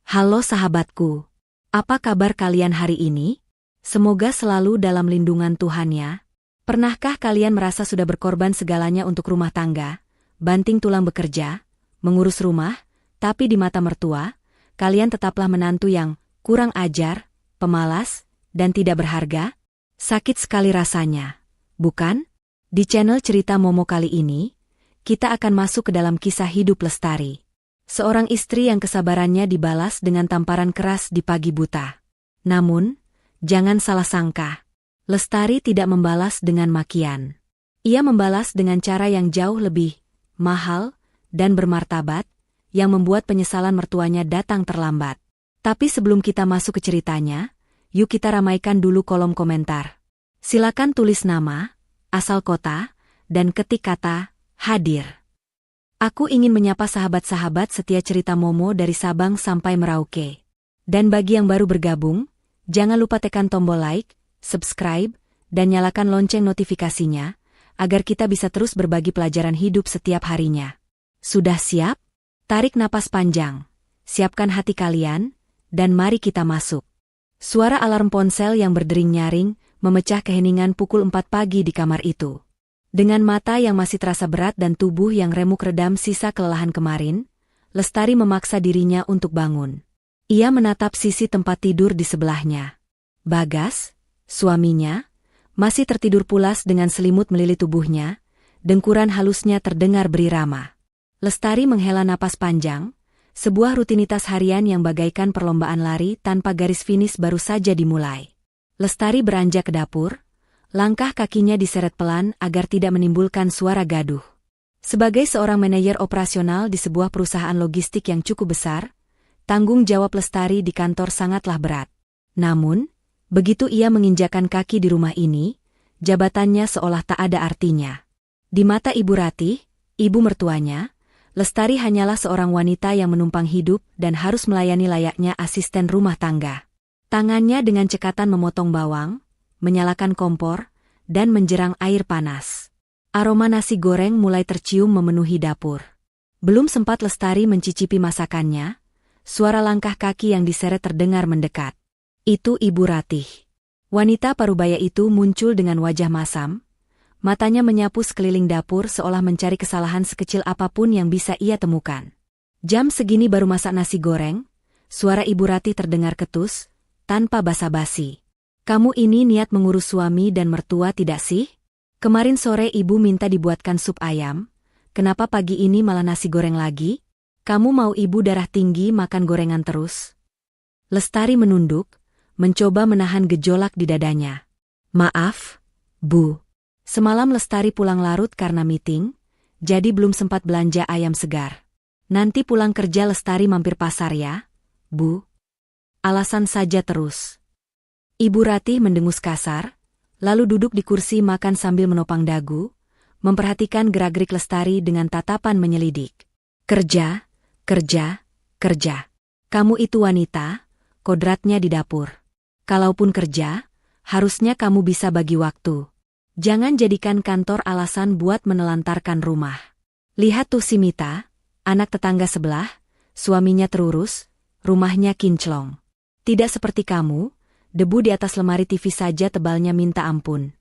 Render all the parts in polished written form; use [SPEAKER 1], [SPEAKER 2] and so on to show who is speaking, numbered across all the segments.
[SPEAKER 1] Halo sahabatku, apa kabar kalian hari ini? Semoga selalu dalam lindungan Tuhan ya. Pernahkah kalian merasa sudah berkorban segalanya untuk rumah tangga, banting tulang bekerja, mengurus rumah, tapi di mata mertua, kalian tetaplah menantu yang kurang ajar, pemalas, dan tidak berharga? Sakit sekali rasanya, bukan? Di channel Cerita Momo kali ini, kita akan masuk ke dalam kisah hidup Lestari. Seorang istri yang kesabarannya dibalas dengan tamparan keras di pagi buta. Namun, jangan salah sangka. Lestari tidak membalas dengan makian. Ia membalas dengan cara yang jauh lebih mahal dan bermartabat, yang membuat penyesalan mertuanya datang terlambat. Tapi sebelum kita masuk ke ceritanya, yuk kita ramaikan dulu kolom komentar. Silakan tulis nama, asal kota, dan ketik kata hadir. Aku ingin menyapa sahabat-sahabat setia Cerita Momo dari Sabang sampai Merauke. Dan bagi yang baru bergabung, jangan lupa tekan tombol like, subscribe, dan nyalakan lonceng notifikasinya, agar kita bisa terus berbagi pelajaran hidup setiap harinya. Sudah siap? Tarik napas panjang, siapkan hati kalian, dan mari kita masuk. Suara alarm ponsel yang berdering nyaring memecah keheningan pukul 4 pagi di kamar itu. Dengan mata yang masih terasa berat dan tubuh yang remuk redam sisa kelelahan kemarin, Lestari memaksa dirinya untuk bangun. Ia menatap sisi tempat tidur di sebelahnya. Bagas, suaminya, masih tertidur pulas dengan selimut melilit tubuhnya, dengkuran halusnya terdengar berirama. Lestari menghela napas panjang, sebuah rutinitas harian yang bagaikan perlombaan lari tanpa garis finish baru saja dimulai. Lestari beranjak ke dapur, langkah kakinya diseret pelan agar tidak menimbulkan suara gaduh. Sebagai seorang manajer operasional di sebuah perusahaan logistik yang cukup besar, tanggung jawab Lestari di kantor sangatlah berat. Namun, begitu ia menginjakan kaki di rumah ini, jabatannya seolah tak ada artinya. Di mata Ibu Ratih, ibu mertuanya, Lestari hanyalah seorang wanita yang menumpang hidup dan harus melayani layaknya asisten rumah tangga. Tangannya dengan cekatan memotong bawang, menyalakan kompor, dan menjerang air panas. Aroma nasi goreng mulai tercium memenuhi dapur. Belum sempat Lestari mencicipi masakannya, suara langkah kaki yang diseret terdengar mendekat. Itu Ibu Ratih. Wanita parubaya itu muncul dengan wajah masam, matanya menyapu sekeliling dapur seolah mencari kesalahan sekecil apapun yang bisa ia temukan. Jam segini baru masak nasi goreng, suara Ibu Ratih terdengar ketus, tanpa basa-basi. Kamu ini niat mengurus suami dan mertua tidak sih? Kemarin sore ibu minta dibuatkan sup ayam, kenapa pagi ini malah nasi goreng lagi? Kamu mau ibu darah tinggi makan gorengan terus? Lestari menunduk, mencoba menahan gejolak di dadanya. Maaf, Bu. Semalam Lestari pulang larut karena meeting, jadi belum sempat belanja ayam segar. Nanti pulang kerja Lestari mampir pasar ya, Bu. Alasan saja terus. Ibu Ratih mendengus kasar, lalu duduk di kursi makan sambil menopang dagu, memperhatikan gerak-gerik Lestari dengan tatapan menyelidik. Kerja, kerja, kerja. Kamu itu wanita, kodratnya di dapur. Kalaupun kerja, harusnya kamu bisa bagi waktu. Jangan jadikan kantor alasan buat menelantarkan rumah. Lihat tuh si Mita, anak tetangga sebelah, suaminya terurus, rumahnya kinclong. Tidak seperti kamu, debu di atas lemari TV saja tebalnya minta ampun.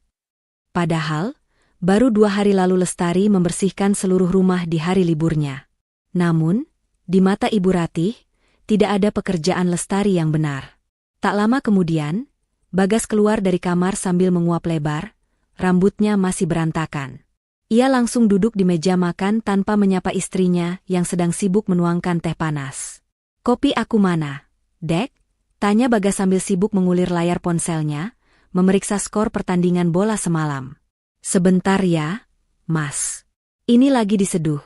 [SPEAKER 1] Padahal, baru 2 hari lalu Lestari membersihkan seluruh rumah di hari liburnya. Namun, di mata Ibu Ratih, tidak ada pekerjaan Lestari yang benar. Tak lama kemudian, Bagas keluar dari kamar sambil menguap lebar, rambutnya masih berantakan. Ia langsung duduk di meja makan tanpa menyapa istrinya yang sedang sibuk menuangkan teh panas. Kopi aku mana, Dek? Tanya Bagas sambil sibuk mengulir layar ponselnya, memeriksa skor pertandingan bola semalam. Sebentar ya, Mas. Ini lagi diseduh,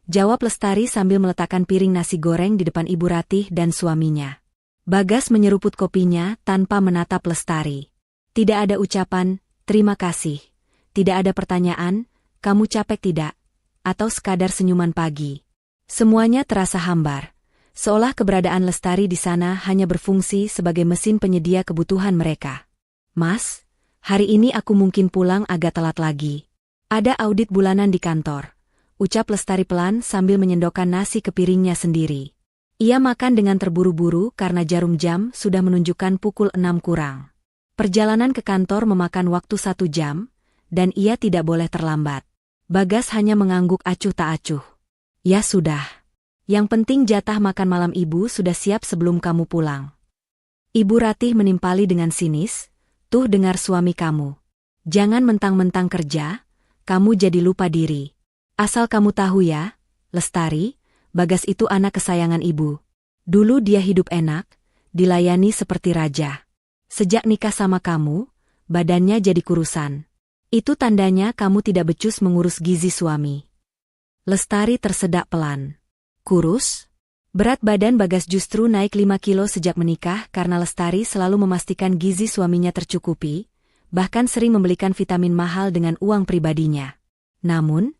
[SPEAKER 1] jawab Lestari sambil meletakkan piring nasi goreng di depan Ibu Ratih dan suaminya. Bagas menyeruput kopinya tanpa menatap Lestari. Tidak ada ucapan, terima kasih. Tidak ada pertanyaan, kamu capek tidak? Atau sekadar senyuman pagi. Semuanya terasa hambar. Seolah keberadaan Lestari di sana hanya berfungsi sebagai mesin penyedia kebutuhan mereka. Mas, hari ini aku mungkin pulang agak telat lagi. Ada audit bulanan di kantor, ucap Lestari pelan sambil menyendokkan nasi ke piringnya sendiri. Ia makan dengan terburu-buru karena jarum jam sudah menunjukkan pukul 6 kurang. Perjalanan ke kantor memakan waktu 1 jam, dan ia tidak boleh terlambat. Bagas hanya mengangguk acuh tak acuh. Ya sudah. Yang penting jatah makan malam ibu sudah siap sebelum kamu pulang. Ibu Ratih menimpali dengan sinis, tuh dengar suami kamu. Jangan mentang-mentang kerja, kamu jadi lupa diri. Asal kamu tahu ya, Lestari, Bagas itu anak kesayangan ibu. Dulu dia hidup enak, dilayani seperti raja. Sejak nikah sama kamu, badannya jadi kurusan. Itu tandanya kamu tidak becus mengurus gizi suami. Lestari tersedak pelan. Kurus? Berat badan Bagas justru naik 5 kilo sejak menikah karena Lestari selalu memastikan gizi suaminya tercukupi, bahkan sering membelikan vitamin mahal dengan uang pribadinya. Namun,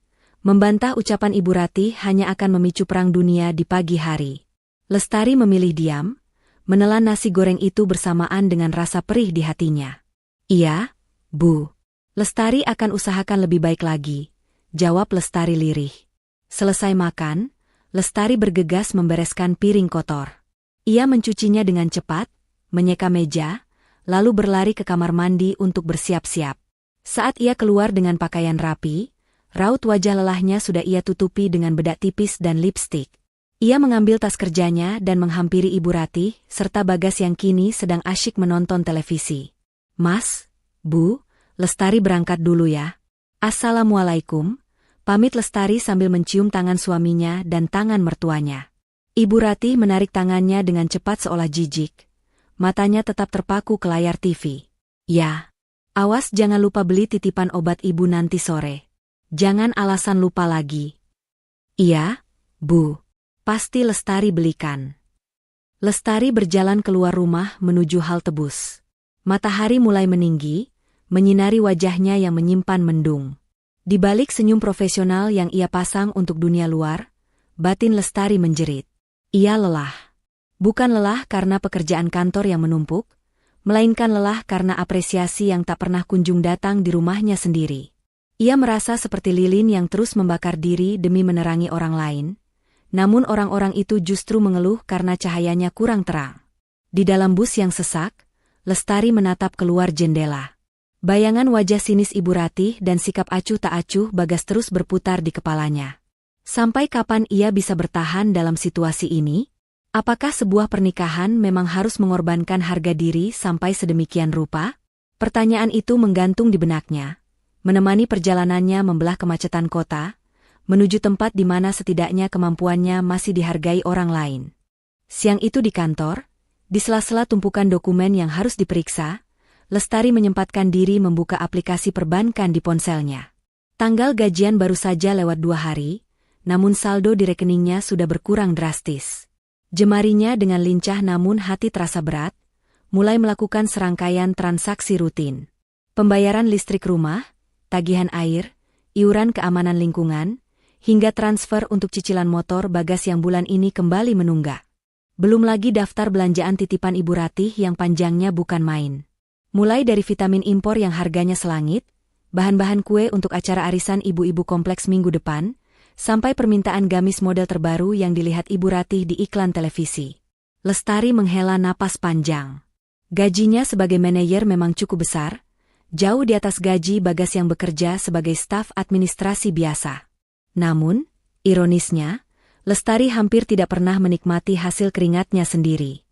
[SPEAKER 1] membantah ucapan Ibu Ratih hanya akan memicu perang dunia di pagi hari. Lestari memilih diam, menelan nasi goreng itu bersamaan dengan rasa perih di hatinya. Iya, Bu. Lestari akan usahakan lebih baik lagi, jawab Lestari lirih. Selesai makan, Lestari bergegas membereskan piring kotor. Ia mencucinya dengan cepat, menyeka meja, lalu berlari ke kamar mandi untuk bersiap-siap. Saat ia keluar dengan pakaian rapi, raut wajah lelahnya sudah ia tutupi dengan bedak tipis dan lipstik. Ia mengambil tas kerjanya dan menghampiri Ibu Ratih, serta Bagas yang kini sedang asyik menonton televisi. Mas, Bu, Lestari berangkat dulu ya. Assalamualaikum, pamit Lestari sambil mencium tangan suaminya dan tangan mertuanya. Ibu Ratih menarik tangannya dengan cepat seolah jijik. Matanya tetap terpaku ke layar TV. Ya, awas jangan lupa beli titipan obat ibu nanti sore. Jangan alasan lupa lagi. Iya, Bu. Pasti Lestari belikan. Lestari berjalan keluar rumah menuju halte bus. Matahari mulai meninggi, menyinari wajahnya yang menyimpan mendung. Di balik senyum profesional yang ia pasang untuk dunia luar, batin Lestari menjerit. Ia lelah. Bukan lelah karena pekerjaan kantor yang menumpuk, melainkan lelah karena apresiasi yang tak pernah kunjung datang di rumahnya sendiri. Ia merasa seperti lilin yang terus membakar diri demi menerangi orang lain, namun orang-orang itu justru mengeluh karena cahayanya kurang terang. Di dalam bus yang sesak, Lestari menatap keluar jendela. Bayangan wajah sinis Ibu Ratih dan sikap acuh tak acuh Bagas terus berputar di kepalanya. Sampai kapan ia bisa bertahan dalam situasi ini? Apakah sebuah pernikahan memang harus mengorbankan harga diri sampai sedemikian rupa? Pertanyaan itu menggantung di benaknya, menemani perjalanannya membelah kemacetan kota, menuju tempat di mana setidaknya kemampuannya masih dihargai orang lain. Siang itu di kantor, di sela-sela tumpukan dokumen yang harus diperiksa, Lestari menyempatkan diri membuka aplikasi perbankan di ponselnya. Tanggal gajian baru saja lewat 2 hari, namun saldo di rekeningnya sudah berkurang drastis. Jemarinya dengan lincah namun hati terasa berat, mulai melakukan serangkaian transaksi rutin. Pembayaran listrik rumah, tagihan air, iuran keamanan lingkungan, hingga transfer untuk cicilan motor Bagas yang bulan ini kembali menunggak. Belum lagi daftar belanjaan titipan Ibu Ratih yang panjangnya bukan main. Mulai dari vitamin impor yang harganya selangit, bahan-bahan kue untuk acara arisan ibu-ibu kompleks minggu depan, sampai permintaan gamis model terbaru yang dilihat Ibu Ratih di iklan televisi. Lestari menghela napas panjang. Gajinya sebagai manajer memang cukup besar, jauh di atas gaji Bagas yang bekerja sebagai staf administrasi biasa. Namun, ironisnya, Lestari hampir tidak pernah menikmati hasil keringatnya sendiri.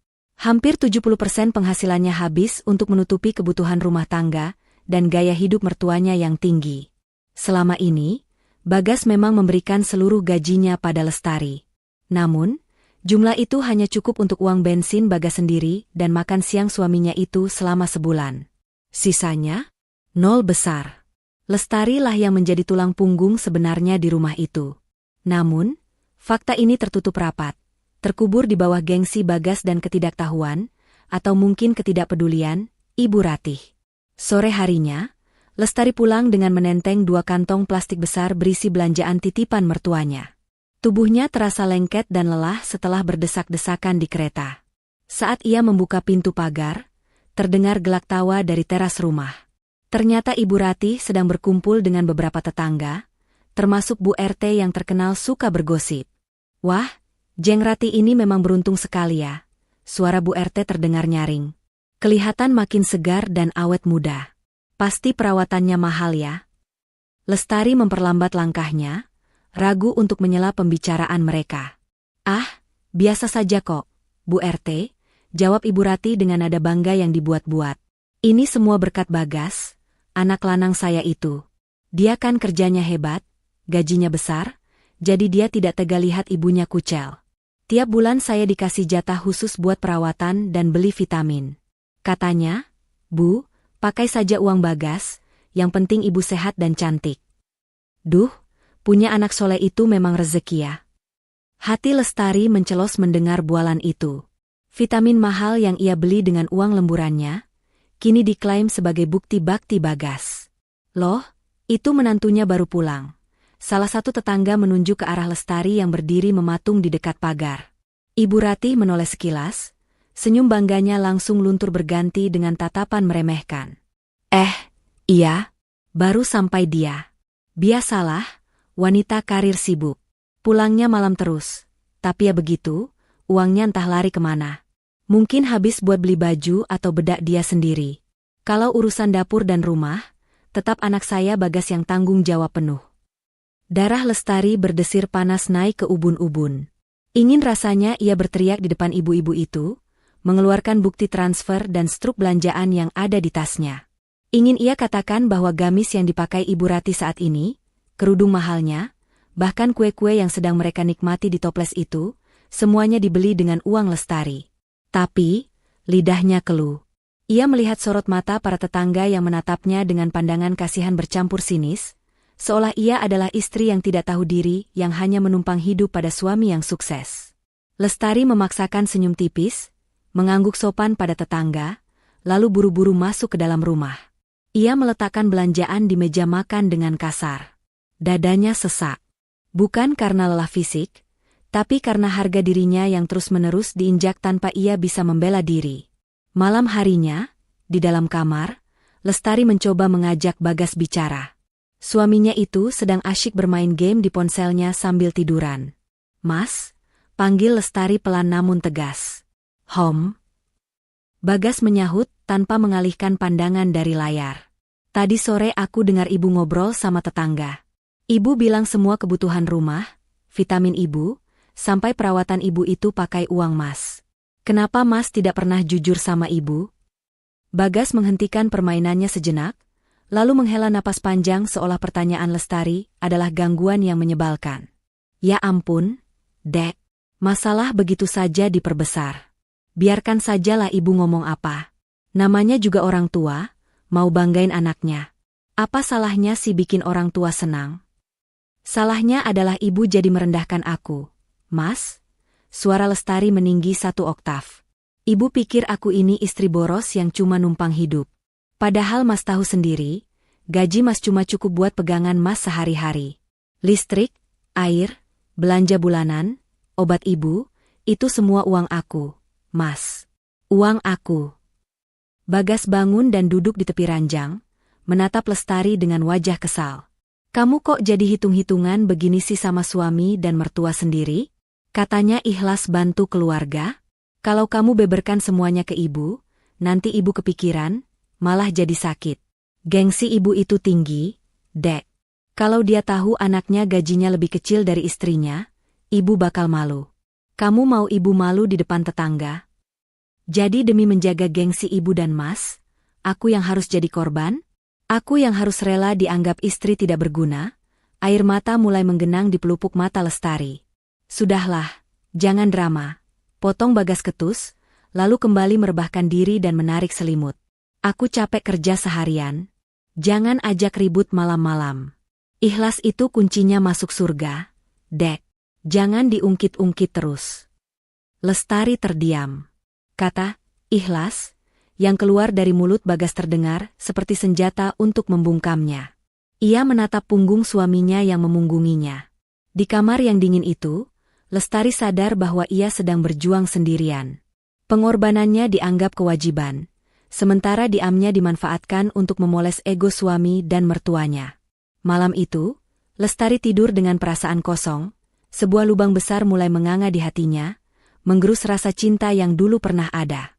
[SPEAKER 1] Hampir 70% penghasilannya habis untuk menutupi kebutuhan rumah tangga dan gaya hidup mertuanya yang tinggi. Selama ini, Bagas memang memberikan seluruh gajinya pada Lestari. Namun, jumlah itu hanya cukup untuk uang bensin Bagas sendiri dan makan siang suaminya itu selama sebulan. Sisanya, nol besar. Lestari lah yang menjadi tulang punggung sebenarnya di rumah itu. Namun, fakta ini tertutup rapat, terkubur di bawah gengsi Bagas dan ketidaktahuan, atau mungkin ketidakpedulian, Ibu Ratih. Sore harinya, Lestari pulang dengan menenteng 2 kantong plastik besar berisi belanjaan titipan mertuanya. Tubuhnya terasa lengket dan lelah setelah berdesak-desakan di kereta. Saat ia membuka pintu pagar, terdengar gelak tawa dari teras rumah. Ternyata Ibu Ratih sedang berkumpul dengan beberapa tetangga, termasuk Bu RT yang terkenal suka bergosip. Wah, Jeng Rati ini memang beruntung sekali ya. Suara Bu RT terdengar nyaring. Kelihatan makin segar dan awet muda. Pasti perawatannya mahal ya. Lestari memperlambat langkahnya, ragu untuk menyela pembicaraan mereka. Ah, biasa saja kok, Bu RT, jawab Ibu Rati dengan nada bangga yang dibuat-buat. Ini semua berkat Bagas, anak lanang saya itu. Dia kan kerjanya hebat, gajinya besar, jadi dia tidak tega lihat ibunya kucel. Tiap bulan saya dikasih jatah khusus buat perawatan dan beli vitamin. Katanya, Bu, pakai saja uang Bagas, yang penting ibu sehat dan cantik. Duh, punya anak soleh itu memang rezeki ya. Hati Lestari mencelos mendengar bualan itu. Vitamin mahal yang ia beli dengan uang lemburannya, kini diklaim sebagai bukti bakti Bagas. Loh, itu menantunya baru pulang. Salah satu tetangga menunjuk ke arah Lestari yang berdiri mematung di dekat pagar. Ibu Ratih menoleh sekilas, senyum bangganya langsung luntur berganti dengan tatapan meremehkan. Iya, baru sampai dia. Biasalah, wanita karir sibuk. Pulangnya malam terus, tapi ya begitu, uangnya entah lari kemana. Mungkin habis buat beli baju atau bedak dia sendiri. Kalau urusan dapur dan rumah, tetap anak saya Bagas yang tanggung jawab penuh. Darah Lestari berdesir panas naik ke ubun-ubun. Ingin rasanya ia berteriak di depan ibu-ibu itu, mengeluarkan bukti transfer dan struk belanjaan yang ada di tasnya. Ingin ia katakan bahwa gamis yang dipakai Ibu Rati saat ini, kerudung mahalnya, bahkan kue-kue yang sedang mereka nikmati di toples itu, semuanya dibeli dengan uang Lestari. Tapi, lidahnya keluh. Ia melihat sorot mata para tetangga yang menatapnya dengan pandangan kasihan bercampur sinis, seolah ia adalah istri yang tidak tahu diri yang hanya menumpang hidup pada suami yang sukses. Lestari memaksakan senyum tipis, mengangguk sopan pada tetangga, lalu buru-buru masuk ke dalam rumah. Ia meletakkan belanjaan di meja makan dengan kasar. Dadanya sesak. Bukan karena lelah fisik, tapi karena harga dirinya yang terus-menerus diinjak tanpa ia bisa membela diri. Malam harinya, di dalam kamar, Lestari mencoba mengajak Bagas bicara. Suaminya itu sedang asyik bermain game di ponselnya sambil tiduran. Mas, panggil Lestari pelan namun tegas. Hom. Bagas menyahut tanpa mengalihkan pandangan dari layar. Tadi sore aku dengar ibu ngobrol sama tetangga. Ibu bilang semua kebutuhan rumah, vitamin ibu, sampai perawatan ibu itu pakai uang mas. Kenapa mas tidak pernah jujur sama ibu? Bagas menghentikan permainannya sejenak, lalu menghela napas panjang seolah pertanyaan Lestari adalah gangguan yang menyebalkan. Ya ampun, Dek, masalah begitu saja diperbesar. Biarkan sajalah ibu ngomong apa. Namanya juga orang tua, mau banggain anaknya. Apa salahnya sih bikin orang tua senang? Salahnya adalah ibu jadi merendahkan aku. Mas, suara Lestari meninggi 1 oktav. Ibu pikir aku ini istri boros yang cuma numpang hidup. Padahal mas tahu sendiri, gaji mas cuma cukup buat pegangan mas sehari-hari. Listrik, air, belanja bulanan, obat ibu, itu semua uang aku, mas. Uang aku. Bagas bangun dan duduk di tepi ranjang, menatap Lestari dengan wajah kesal. Kamu kok jadi hitung-hitungan begini sih sama suami dan mertua sendiri? Katanya ikhlas bantu keluarga. Kalau kamu beberkan semuanya ke ibu, nanti ibu kepikiran, malah jadi sakit. Gengsi ibu itu tinggi, Dek. Kalau dia tahu anaknya gajinya lebih kecil dari istrinya, ibu bakal malu. Kamu mau ibu malu di depan tetangga? Jadi demi menjaga gengsi ibu dan mas, aku yang harus jadi korban? Aku yang harus rela dianggap istri tidak berguna? Air mata mulai menggenang di pelupuk mata Lestari. Sudahlah, jangan drama. Potong Bagas ketus, lalu kembali merebahkan diri dan menarik selimut. Aku capek kerja seharian. Jangan ajak ribut malam-malam. Ikhlas itu kuncinya masuk surga. Dek, jangan diungkit-ungkit terus. Lestari terdiam. Kata, ikhlas, yang keluar dari mulut Bagas terdengar seperti senjata untuk membungkamnya. Ia menatap punggung suaminya yang memunggunginya. Di kamar yang dingin itu, Lestari sadar bahwa ia sedang berjuang sendirian. Pengorbanannya dianggap kewajiban, sementara diamnya dimanfaatkan untuk memoles ego suami dan mertuanya. Malam itu, Lestari tidur dengan perasaan kosong, Sebuah lubang besar mulai menganga di hatinya, menggerus rasa cinta yang dulu pernah ada.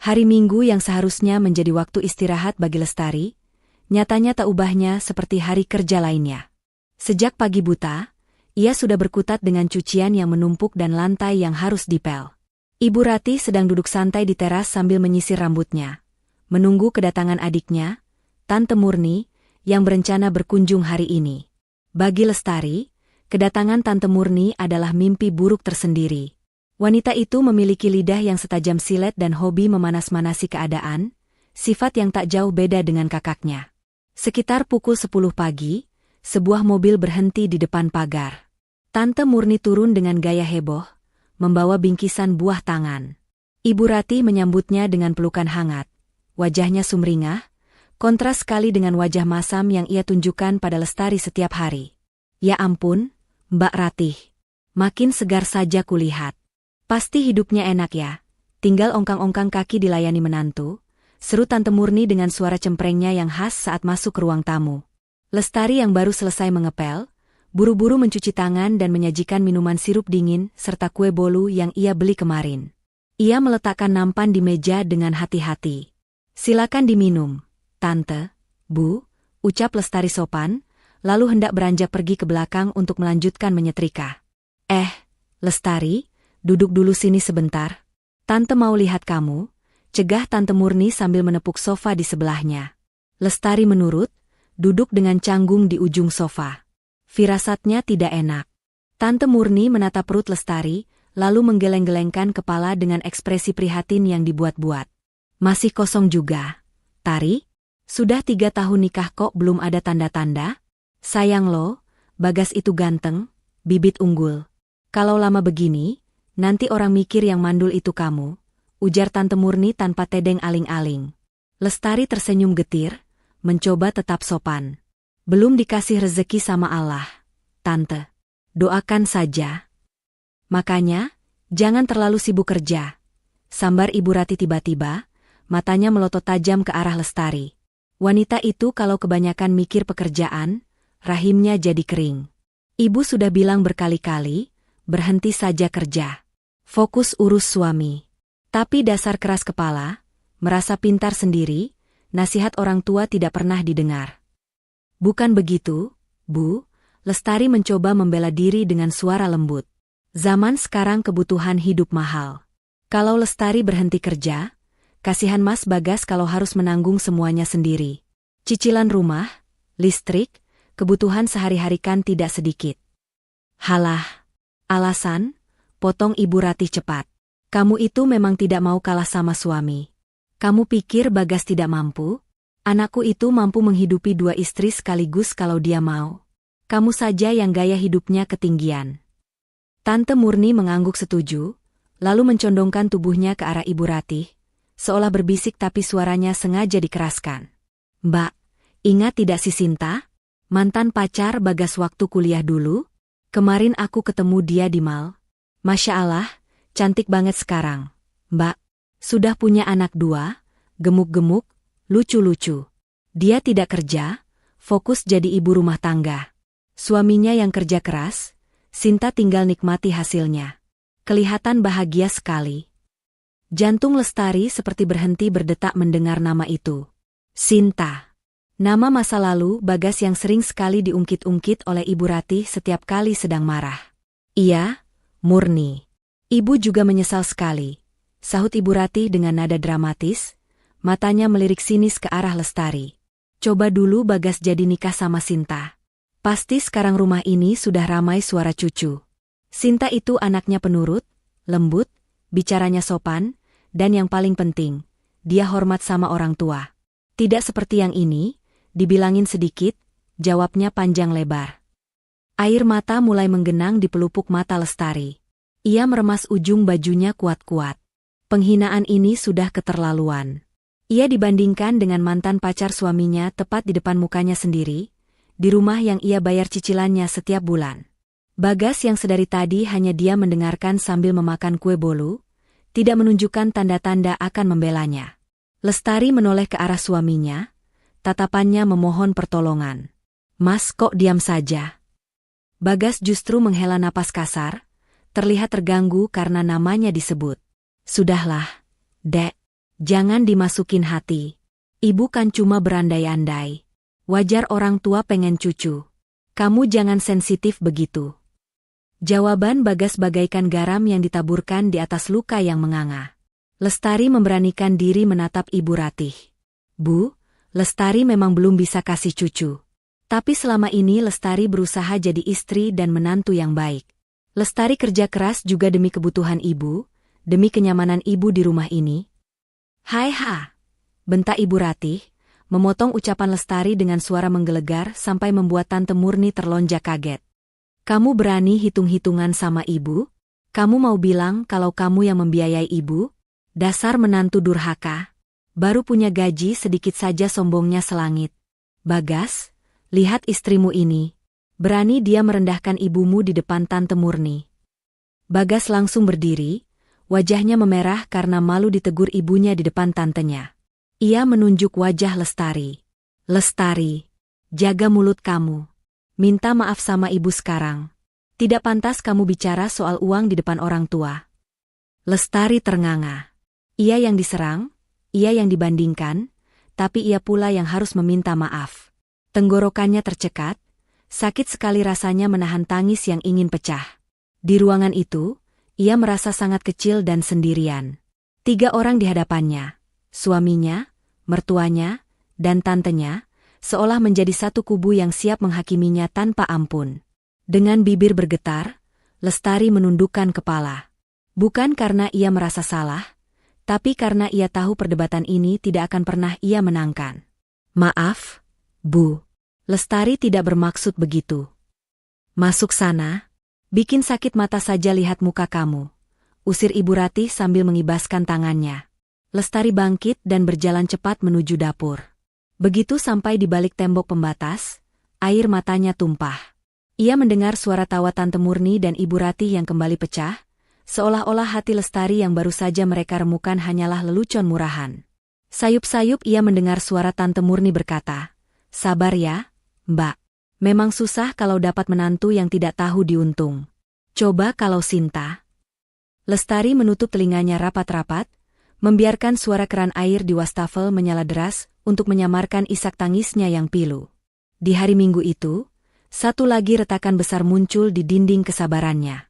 [SPEAKER 1] Hari Minggu yang seharusnya menjadi waktu istirahat bagi Lestari, nyatanya tak ubahnya seperti hari kerja lainnya. Sejak pagi buta, ia sudah berkutat dengan cucian yang menumpuk dan lantai yang harus dipel. Ibu Ratih sedang duduk santai di teras sambil menyisir rambutnya, menunggu kedatangan adiknya, Tante Murni, yang berencana berkunjung hari ini. Bagi Lestari, kedatangan Tante Murni adalah mimpi buruk tersendiri. Wanita itu memiliki lidah yang setajam silet dan hobi memanas-manasi keadaan, sifat yang tak jauh beda dengan kakaknya. Sekitar pukul 10 pagi, sebuah mobil berhenti di depan pagar. Tante Murni turun dengan gaya heboh, membawa bingkisan buah tangan. Ibu Ratih menyambutnya dengan pelukan hangat. Wajahnya sumringah, kontras sekali dengan wajah masam yang ia tunjukkan pada Lestari setiap hari. Ya ampun, Mbak Ratih. Makin segar saja kulihat. Pasti hidupnya enak ya, tinggal ongkang-ongkang kaki dilayani menantu, seru Tante Murni dengan suara cemprengnya yang khas saat masuk ke ruang tamu. Lestari yang baru selesai mengepel, buru-buru mencuci tangan dan menyajikan minuman sirup dingin serta kue bolu yang ia beli kemarin. Ia meletakkan nampan di meja dengan hati-hati. Silakan diminum, Tante, Bu, ucap Lestari sopan, lalu hendak beranjak pergi ke belakang untuk melanjutkan menyetrika. Lestari, duduk dulu sini sebentar. Tante mau lihat kamu, cegah Tante Murni sambil menepuk sofa di sebelahnya. Lestari menurut, duduk dengan canggung di ujung sofa. Firasatnya tidak enak. Tante Murni menatap perut Lestari, lalu menggeleng-gelengkan kepala dengan ekspresi prihatin yang dibuat-buat. Masih kosong juga, Tari? Sudah 3 tahun nikah kok belum ada tanda-tanda? Sayang lo, Bagas itu ganteng, bibit unggul. Kalau lama begini, nanti orang mikir yang mandul itu kamu, ujar Tante Murni tanpa tedeng aling-aling. Lestari tersenyum getir, mencoba tetap sopan. Belum dikasih rezeki sama Allah, Tante. Doakan saja. Makanya, jangan terlalu sibuk kerja. Sambar Ibu Ratih tiba-tiba, matanya melotot tajam ke arah Lestari. Wanita itu kalau kebanyakan mikir pekerjaan, rahimnya jadi kering. Ibu sudah bilang berkali-kali, berhenti saja kerja. Fokus urus suami. Tapi dasar keras kepala, merasa pintar sendiri, nasihat orang tua tidak pernah didengar. Bukan begitu, Bu, Lestari mencoba membela diri dengan suara lembut. Zaman sekarang kebutuhan hidup mahal. Kalau Lestari berhenti kerja, kasihan Mas Bagas kalau harus menanggung semuanya sendiri. Cicilan rumah, listrik, kebutuhan sehari-hari kan tidak sedikit. Halah, alasan, potong Ibu Ratih cepat. Kamu itu memang tidak mau kalah sama suami. Kamu pikir Bagas tidak mampu? Anakku itu mampu menghidupi 2 istri sekaligus kalau dia mau. Kamu saja yang gaya hidupnya ketinggian. Tante Murni mengangguk setuju, lalu mencondongkan tubuhnya ke arah Ibu Ratih, seolah berbisik tapi suaranya sengaja dikeraskan. Mbak, ingat tidak si Sinta? Mantan pacar Bagas waktu kuliah dulu? Kemarin aku ketemu dia di mal. Masya Allah, cantik banget sekarang. Mbak, sudah punya anak 2, gemuk-gemuk, lucu-lucu. Dia tidak kerja, fokus jadi ibu rumah tangga. Suaminya yang kerja keras, Sinta tinggal nikmati hasilnya. Kelihatan bahagia sekali. Jantung Lestari seperti berhenti berdetak mendengar nama itu. Sinta. Nama masa lalu Bagas yang sering sekali diungkit-ungkit oleh Ibu Ratih setiap kali sedang marah. Iya, Murni. Ibu juga menyesal sekali, sahut Ibu Ratih dengan nada dramatis, matanya melirik sinis ke arah Lestari. Coba dulu Bagas jadi nikah sama Sinta. Pasti sekarang rumah ini sudah ramai suara cucu. Sinta itu anaknya penurut, lembut, bicaranya sopan, dan yang paling penting, dia hormat sama orang tua. Tidak seperti yang ini, dibilangin sedikit, jawabnya panjang lebar. Air mata mulai menggenang di pelupuk mata Lestari. Ia meremas ujung bajunya kuat-kuat. Penghinaan ini sudah keterlaluan. Ia dibandingkan dengan mantan pacar suaminya tepat di depan mukanya sendiri, di rumah yang ia bayar cicilannya setiap bulan. Bagas yang sedari tadi hanya diam mendengarkan sambil memakan kue bolu, tidak menunjukkan tanda-tanda akan membelanya. Lestari menoleh ke arah suaminya, tatapannya memohon pertolongan. Mas kok diam saja? Bagas justru menghela napas kasar, terlihat terganggu karena namanya disebut. Sudahlah, Dek. Jangan dimasukin hati. Ibu kan cuma berandai-andai. Wajar orang tua pengen cucu. Kamu jangan sensitif begitu. Jawaban Bagas bagaikan garam yang ditaburkan di atas luka yang menganga. Lestari memberanikan diri menatap Ibu Ratih. Bu, Lestari memang belum bisa kasih cucu. Tapi selama ini Lestari berusaha jadi istri dan menantu yang baik. Lestari kerja keras juga demi kebutuhan ibu, demi kenyamanan ibu di rumah ini. Hai ha, bentak Ibu Ratih, memotong ucapan Lestari dengan suara menggelegar sampai membuat Tante Murni terlonjak kaget. Kamu berani hitung-hitungan sama ibu? Kamu mau bilang kalau kamu yang membiayai ibu? Dasar menantu durhaka. Baru punya gaji sedikit saja sombongnya selangit. Bagas, lihat istrimu ini. Berani dia merendahkan ibumu di depan Tante Murni. Bagas langsung berdiri, wajahnya memerah karena malu ditegur ibunya di depan tantenya. Ia menunjuk wajah Lestari. Lestari, jaga mulut kamu. Minta maaf sama ibu sekarang. Tidak pantas kamu bicara soal uang di depan orang tua. Lestari ternganga. Ia yang diserang, ia yang dibandingkan, tapi ia pula yang harus meminta maaf. Tenggorokannya tercekat, sakit sekali rasanya menahan tangis yang ingin pecah. Di ruangan itu, ia merasa sangat kecil dan sendirian. 3 orang di hadapannya, suaminya, mertuanya, dan tantenya, seolah menjadi satu kubu yang siap menghakiminya tanpa ampun. Dengan bibir bergetar, Lestari menundukkan kepala. Bukan karena ia merasa salah, tapi karena ia tahu perdebatan ini tidak akan pernah ia menangkan. Maaf, Bu. Lestari tidak bermaksud begitu. Masuk sana. Bikin sakit mata saja lihat muka kamu. Usir Ibu Ratih sambil mengibaskan tangannya. Lestari bangkit dan berjalan cepat menuju dapur. Begitu sampai di balik tembok pembatas, air matanya tumpah. Ia mendengar suara tawa Tante Murni dan Ibu Ratih yang kembali pecah, seolah-olah hati Lestari yang baru saja mereka remukan hanyalah lelucon murahan. Sayup-sayup ia mendengar suara Tante Murni berkata, "Sabar ya, Mbak. Memang susah kalau dapat menantu yang tidak tahu diuntung. Coba kalau Sinta." Lestari menutup telinganya rapat-rapat, membiarkan suara keran air di wastafel menyala deras untuk menyamarkan isak tangisnya yang pilu. Di hari Minggu itu, satu lagi retakan besar muncul di dinding kesabarannya.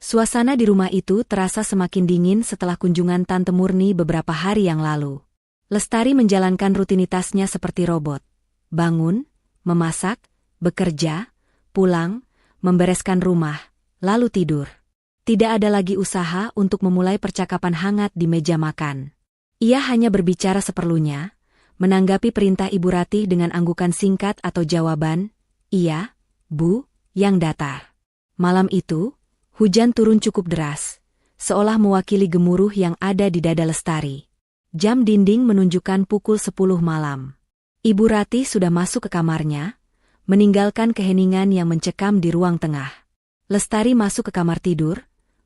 [SPEAKER 1] Suasana di rumah itu terasa semakin dingin setelah kunjungan Tante Murni beberapa hari yang lalu. Lestari menjalankan rutinitasnya seperti robot. Bangun, memasak, bekerja, pulang, membereskan rumah, lalu tidur. Tidak ada lagi usaha untuk memulai percakapan hangat di meja makan. Ia hanya berbicara seperlunya, menanggapi perintah Ibu Ratih dengan anggukan singkat atau jawaban, "Iya, Bu," yang datar. Malam itu, hujan turun cukup deras, seolah mewakili gemuruh yang ada di dada Lestari. Jam dinding menunjukkan pukul 10 malam. Ibu Ratih sudah masuk ke kamarnya, meninggalkan keheningan yang mencekam di ruang tengah. Lestari masuk ke kamar tidur,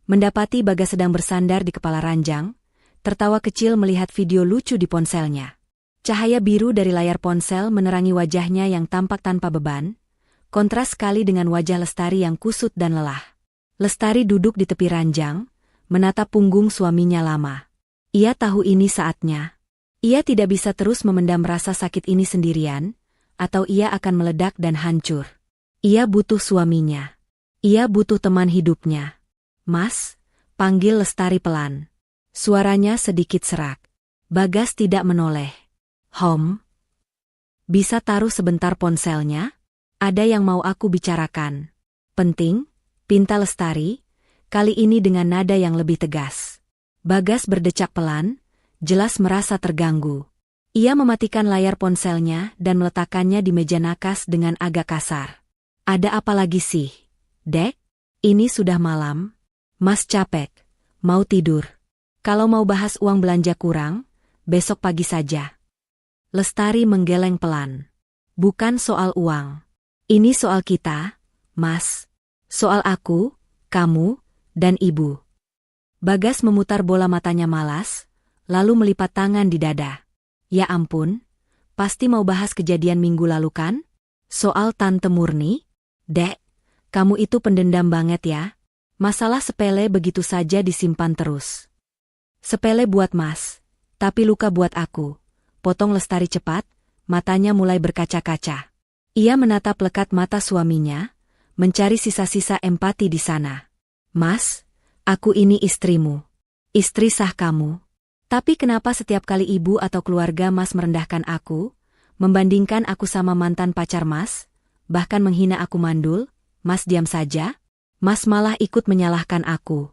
[SPEAKER 1] mendapati Bagas sedang bersandar di kepala ranjang, tertawa kecil melihat video lucu di ponselnya. Cahaya biru dari layar ponsel menerangi wajahnya yang tampak tanpa beban, kontras sekali dengan wajah Lestari yang kusut dan lelah. Lestari duduk di tepi ranjang, menatap punggung suaminya lama. Ia tahu ini saatnya. Ia tidak bisa terus memendam rasa sakit ini sendirian, atau ia akan meledak dan hancur. Ia butuh suaminya. Ia butuh teman hidupnya. "Mas," panggil Lestari pelan. Suaranya sedikit serak. Bagas tidak menoleh. "Hom? Bisa taruh sebentar ponselnya? Ada yang mau aku bicarakan." "Penting?" pinta Lestari, kali ini dengan nada yang lebih tegas. Bagas berdecak pelan, jelas merasa terganggu. Ia mematikan layar ponselnya dan meletakkannya di meja nakas dengan agak kasar. "Ada apa lagi sih, Dek? Ini sudah malam. Mas capek, mau tidur. Kalau mau bahas uang belanja kurang, besok pagi saja." Lestari menggeleng pelan. "Bukan soal uang. Ini soal kita, Mas. Soal aku, kamu, dan Ibu." Bagas memutar bola matanya malas, lalu melipat tangan di dada. "Ya ampun, pasti mau bahas kejadian minggu lalu kan? Soal Tante Murni? Dek, kamu itu pendendam banget ya. Masalah sepele begitu saja disimpan terus. Sepele buat Mas, tapi luka buat aku. Potong Lestari cepat, matanya mulai berkaca-kaca. Ia menatap lekat mata suaminya, mencari sisa-sisa empati di sana. Mas, aku ini istrimu. Istri sah kamu. Tapi kenapa setiap kali ibu atau keluarga Mas merendahkan aku, membandingkan aku sama mantan pacar Mas, bahkan menghina aku mandul, Mas diam saja? Mas malah ikut menyalahkan aku.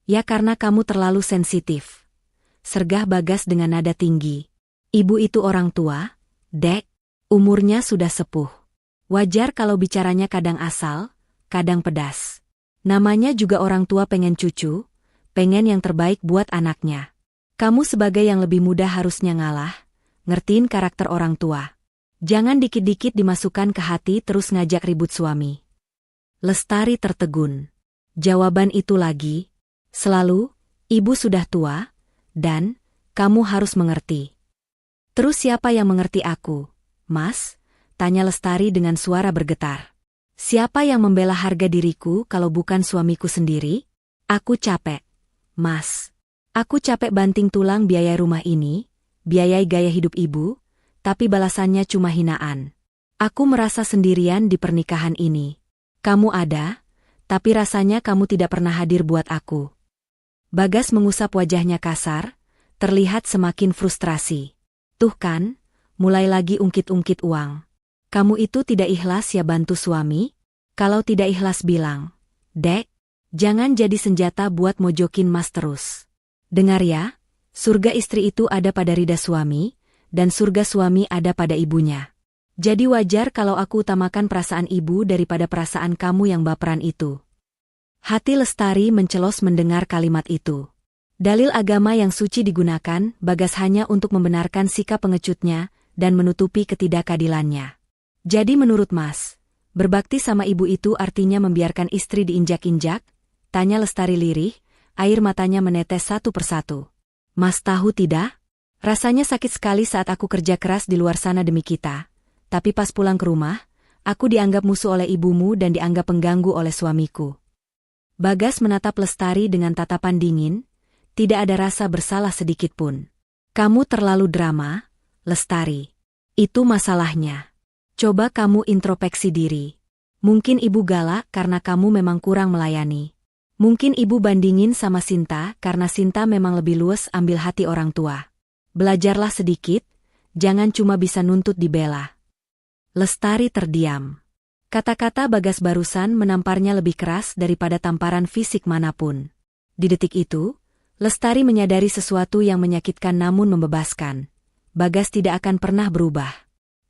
[SPEAKER 1] Ya karena kamu terlalu sensitif. Sergah Bagas dengan nada tinggi. Ibu itu orang tua, Dek. Umurnya sudah sepuh. Wajar kalau bicaranya kadang asal, kadang pedas. Namanya juga orang tua pengen cucu, pengen yang terbaik buat anaknya. Kamu sebagai yang lebih muda harusnya ngalah, ngertiin karakter orang tua. Jangan dikit-dikit dimasukkan ke hati terus ngajak ribut suami. Lestari tertegun. Jawaban itu lagi, selalu, ibu sudah tua, dan, kamu harus mengerti. Terus siapa yang mengerti aku? Mas, tanya Lestari dengan suara bergetar. Siapa yang membela harga diriku kalau bukan suamiku sendiri? Aku capek. Mas, aku capek banting tulang biaya rumah ini, biayai gaya hidup ibu, tapi balasannya cuma hinaan. Aku merasa sendirian di pernikahan ini. Kamu ada, tapi rasanya kamu tidak pernah hadir buat aku. Bagas mengusap wajahnya kasar, terlihat semakin frustrasi. Tuh kan, mulai lagi ungkit-ungkit uang. Kamu itu tidak ikhlas ya bantu suami? Kalau tidak ikhlas bilang, Dek, jangan jadi senjata buat mojokin Mas terus. Dengar ya, surga istri itu ada pada ridha suami, dan surga suami ada pada ibunya. Jadi wajar kalau aku utamakan perasaan ibu daripada perasaan kamu yang baperan itu. Hati Lestari mencelos mendengar kalimat itu. Dalil agama yang suci digunakan, Bagas hanya untuk membenarkan sikap pengecutnya dan menutupi ketidakadilannya. Jadi menurut Mas, berbakti sama ibu itu artinya membiarkan istri diinjak-injak? Tanya Lestari lirih, air matanya menetes satu persatu. Mas tahu tidak? Rasanya sakit sekali saat aku kerja keras di luar sana demi kita. Tapi pas pulang ke rumah, aku dianggap musuh oleh ibumu dan dianggap pengganggu oleh suamiku. Bagas menatap Lestari dengan tatapan dingin, tidak ada rasa bersalah sedikit pun. Kamu terlalu drama, Lestari. Itu masalahnya. Coba kamu introspeksi diri. Mungkin ibu galak karena kamu memang kurang melayani. Mungkin ibu bandingin sama Sinta karena Sinta memang lebih luas ambil hati orang tua. Belajarlah sedikit, jangan cuma bisa nuntut dibela. Lestari terdiam. Kata-kata Bagas barusan menamparnya lebih keras daripada tamparan fisik manapun. Di detik itu, Lestari menyadari sesuatu yang menyakitkan namun membebaskan. Bagas tidak akan pernah berubah.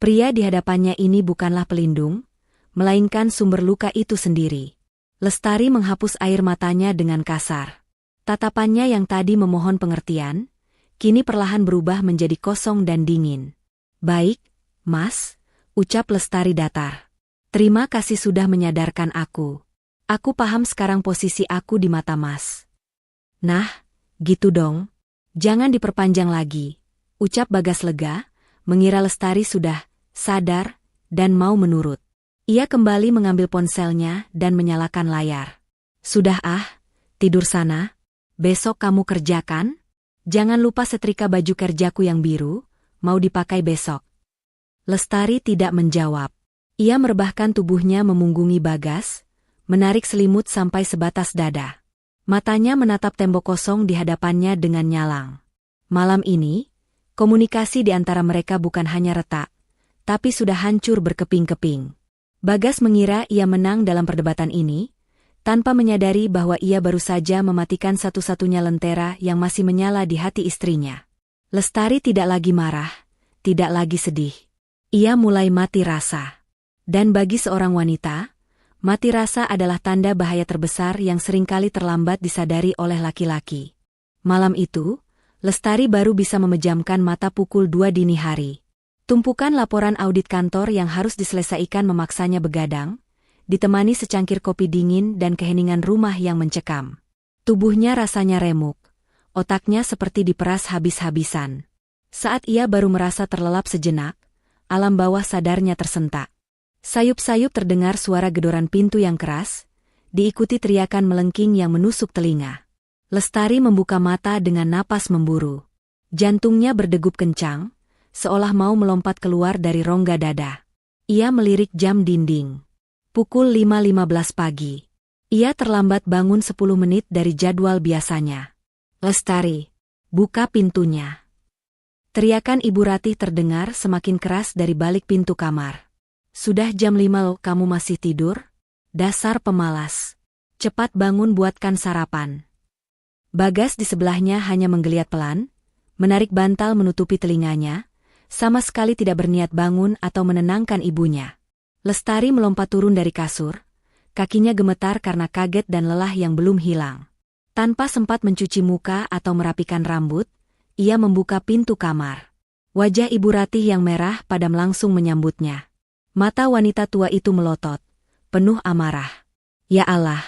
[SPEAKER 1] Pria di hadapannya ini bukanlah pelindung, melainkan sumber luka itu sendiri. Lestari menghapus air matanya dengan kasar. Tatapannya yang tadi memohon pengertian, kini perlahan berubah menjadi kosong dan dingin. Baik, Mas, ucap Lestari datar. Terima kasih sudah menyadarkan aku. Aku paham sekarang posisi aku di mata Mas. Nah, gitu dong. Jangan diperpanjang lagi, ucap Bagas lega, mengira Lestari sudah sadar dan mau menurut. Ia kembali mengambil ponselnya dan menyalakan layar. Sudah tidur sana. Besok kamu kerjakan? Jangan lupa setrika baju kerjaku yang biru, mau dipakai besok. Lestari tidak menjawab. Ia merebahkan tubuhnya memunggungi Bagas, menarik selimut sampai sebatas dada. Matanya menatap tembok kosong di hadapannya dengan nyalang. Malam ini, komunikasi di antara mereka bukan hanya retak, tapi sudah hancur berkeping-keping. Bagas mengira ia menang dalam perdebatan ini, tanpa menyadari bahwa ia baru saja mematikan satu-satunya lentera yang masih menyala di hati istrinya. Lestari tidak lagi marah, tidak lagi sedih. Ia mulai mati rasa. Dan bagi seorang wanita, mati rasa adalah tanda bahaya terbesar yang seringkali terlambat disadari oleh laki-laki. Malam itu, Lestari baru bisa memejamkan mata pukul 2 dini hari. Tumpukan laporan audit kantor yang harus diselesaikan memaksanya begadang, ditemani secangkir kopi dingin dan keheningan rumah yang mencekam. Tubuhnya rasanya remuk, otaknya seperti diperas habis-habisan. Saat ia baru merasa terlelap sejenak, alam bawah sadarnya tersentak. Sayup-sayup terdengar suara gedoran pintu yang keras, diikuti teriakan melengking yang menusuk telinga. Lestari membuka mata dengan napas memburu. Jantungnya berdegup kencang, seolah mau melompat keluar dari rongga dada. Ia melirik jam dinding. Pukul 5.15 pagi. Ia terlambat bangun 10 menit dari jadwal biasanya. Lestari, buka pintunya. Teriakan Ibu Ratih terdengar semakin keras dari balik pintu kamar. Sudah jam 5 loh, kamu masih tidur? Dasar pemalas. Cepat bangun buatkan sarapan. Bagas di sebelahnya hanya menggeliat pelan, menarik bantal menutupi telinganya, sama sekali tidak berniat bangun atau menenangkan ibunya. Lestari melompat turun dari kasur, kakinya gemetar karena kaget dan lelah yang belum hilang. Tanpa sempat mencuci muka atau merapikan rambut, ia membuka pintu kamar. Wajah Ibu Ratih yang merah padam langsung menyambutnya. Mata wanita tua itu melotot, penuh amarah. Ya Allah,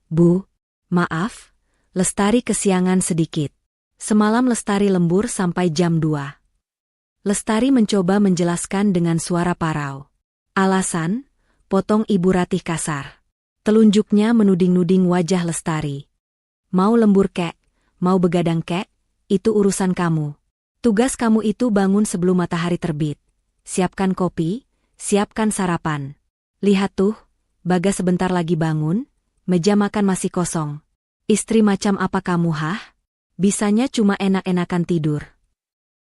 [SPEAKER 1] Bu, maaf, Lestari kesiangan sedikit. Semalam Lestari lembur sampai jam 2. Lestari mencoba menjelaskan dengan suara parau. Alasan, potong Ibu Ratih kasar. Telunjuknya menuding-nuding wajah Lestari. Mau lembur kek, mau begadang kek, itu urusan kamu. Tugas kamu itu bangun sebelum matahari terbit. Siapkan kopi, siapkan sarapan. Lihat tuh, Bagas sebentar lagi bangun, meja makan masih kosong. Istri macam apa kamu hah? Bisanya cuma enak-enakan tidur.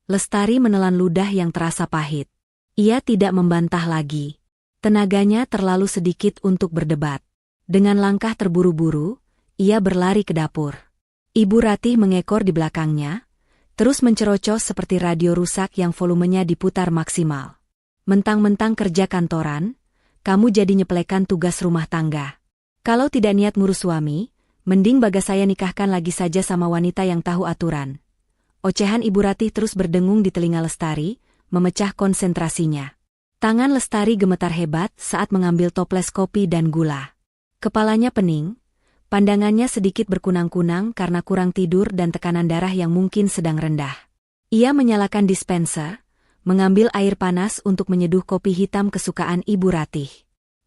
[SPEAKER 1] Lestari menelan ludah yang terasa pahit. Ia tidak membantah lagi. Tenaganya terlalu sedikit untuk berdebat. Dengan langkah terburu-buru, ia berlari ke dapur. Ibu Ratih mengekor di belakangnya, terus mencerocos seperti radio rusak yang volumenya diputar maksimal. Mentang-mentang kerja kantoran, kamu jadi nyepelekan tugas rumah tangga. Kalau tidak niat ngurus suami, mending Bagas saya nikahkan lagi saja sama wanita yang tahu aturan. Ocehan Ibu Ratih terus berdengung di telinga Lestari, memecah konsentrasinya. Tangan Lestari gemetar hebat saat mengambil toples kopi dan gula. Kepalanya pening, pandangannya sedikit berkunang-kunang karena kurang tidur dan tekanan darah yang mungkin sedang rendah. Ia menyalakan dispenser, mengambil air panas untuk menyeduh kopi hitam kesukaan Ibu Ratih.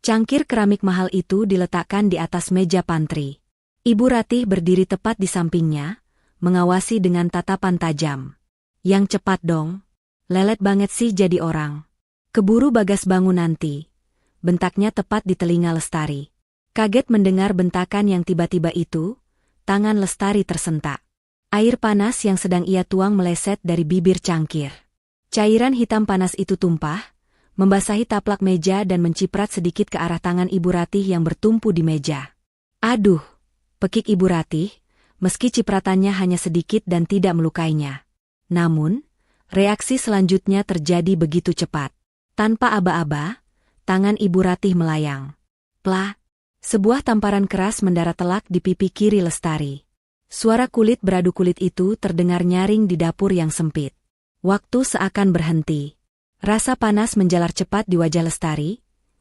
[SPEAKER 1] Cangkir keramik mahal itu diletakkan di atas meja pantry. Ibu Ratih berdiri tepat di sampingnya, mengawasi dengan tatapan tajam. Yang cepat dong. Lelet banget sih jadi orang. Keburu Bagas bangun nanti. Bentaknya tepat di telinga Lestari. Kaget mendengar bentakan yang tiba-tiba itu, tangan Lestari tersentak. Air panas yang sedang ia tuang meleset dari bibir cangkir. Cairan hitam panas itu tumpah, membasahi taplak meja dan menciprat sedikit ke arah tangan Ibu Ratih yang bertumpu di meja. Aduh! Pekik Ibu Ratih, meski cipratannya hanya sedikit dan tidak melukainya. Namun, reaksi selanjutnya terjadi begitu cepat. Tanpa aba-aba, tangan Ibu Ratih melayang. Plak! Sebuah tamparan keras mendarat telak di pipi kiri Lestari. Suara kulit beradu kulit itu terdengar nyaring di dapur yang sempit. Waktu seakan berhenti. Rasa panas menjalar cepat di wajah Lestari,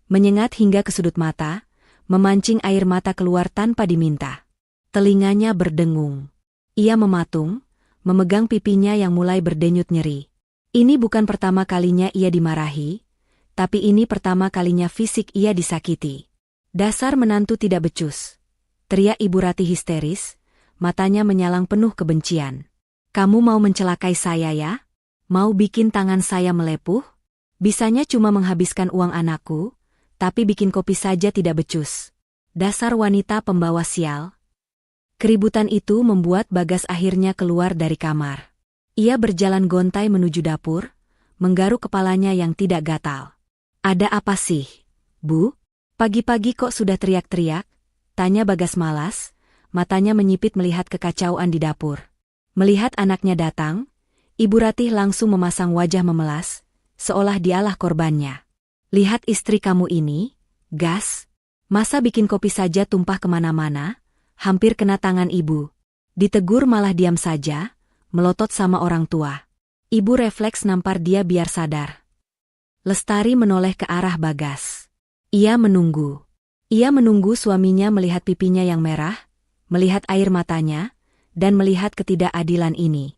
[SPEAKER 1] menyengat hingga ke sudut mata, memancing air mata keluar tanpa diminta. Telinganya berdengung. Ia mematung, memegang pipinya yang mulai berdenyut nyeri. Ini bukan pertama kalinya ia dimarahi, tapi ini pertama kalinya fisik ia disakiti. Dasar menantu tidak becus. Teriak Ibu Ratih histeris, matanya menyalang penuh kebencian. Kamu mau mencelakai saya ya? Mau bikin tangan saya melepuh? Bisanya cuma menghabiskan uang anakku, tapi bikin kopi saja tidak becus. Dasar wanita pembawa sial. Keributan itu membuat Bagas akhirnya keluar dari kamar. Ia berjalan gontai menuju dapur, menggaruk kepalanya yang tidak gatal. Ada apa sih, Bu? Pagi-pagi kok sudah teriak-teriak? Tanya Bagas malas, matanya menyipit melihat kekacauan di dapur. Melihat anaknya datang, Ibu Ratih langsung memasang wajah memelas, seolah dialah korbannya. Lihat istri kamu ini, gas. Masa bikin kopi saja tumpah kemana-mana? Hampir kena tangan ibu. Ditegur malah diam saja, melotot sama orang tua. Ibu refleks nampar dia biar sadar. Lestari menoleh ke arah Bagas. Ia menunggu. Ia menunggu suaminya melihat pipinya yang merah, melihat air matanya, dan melihat ketidakadilan ini.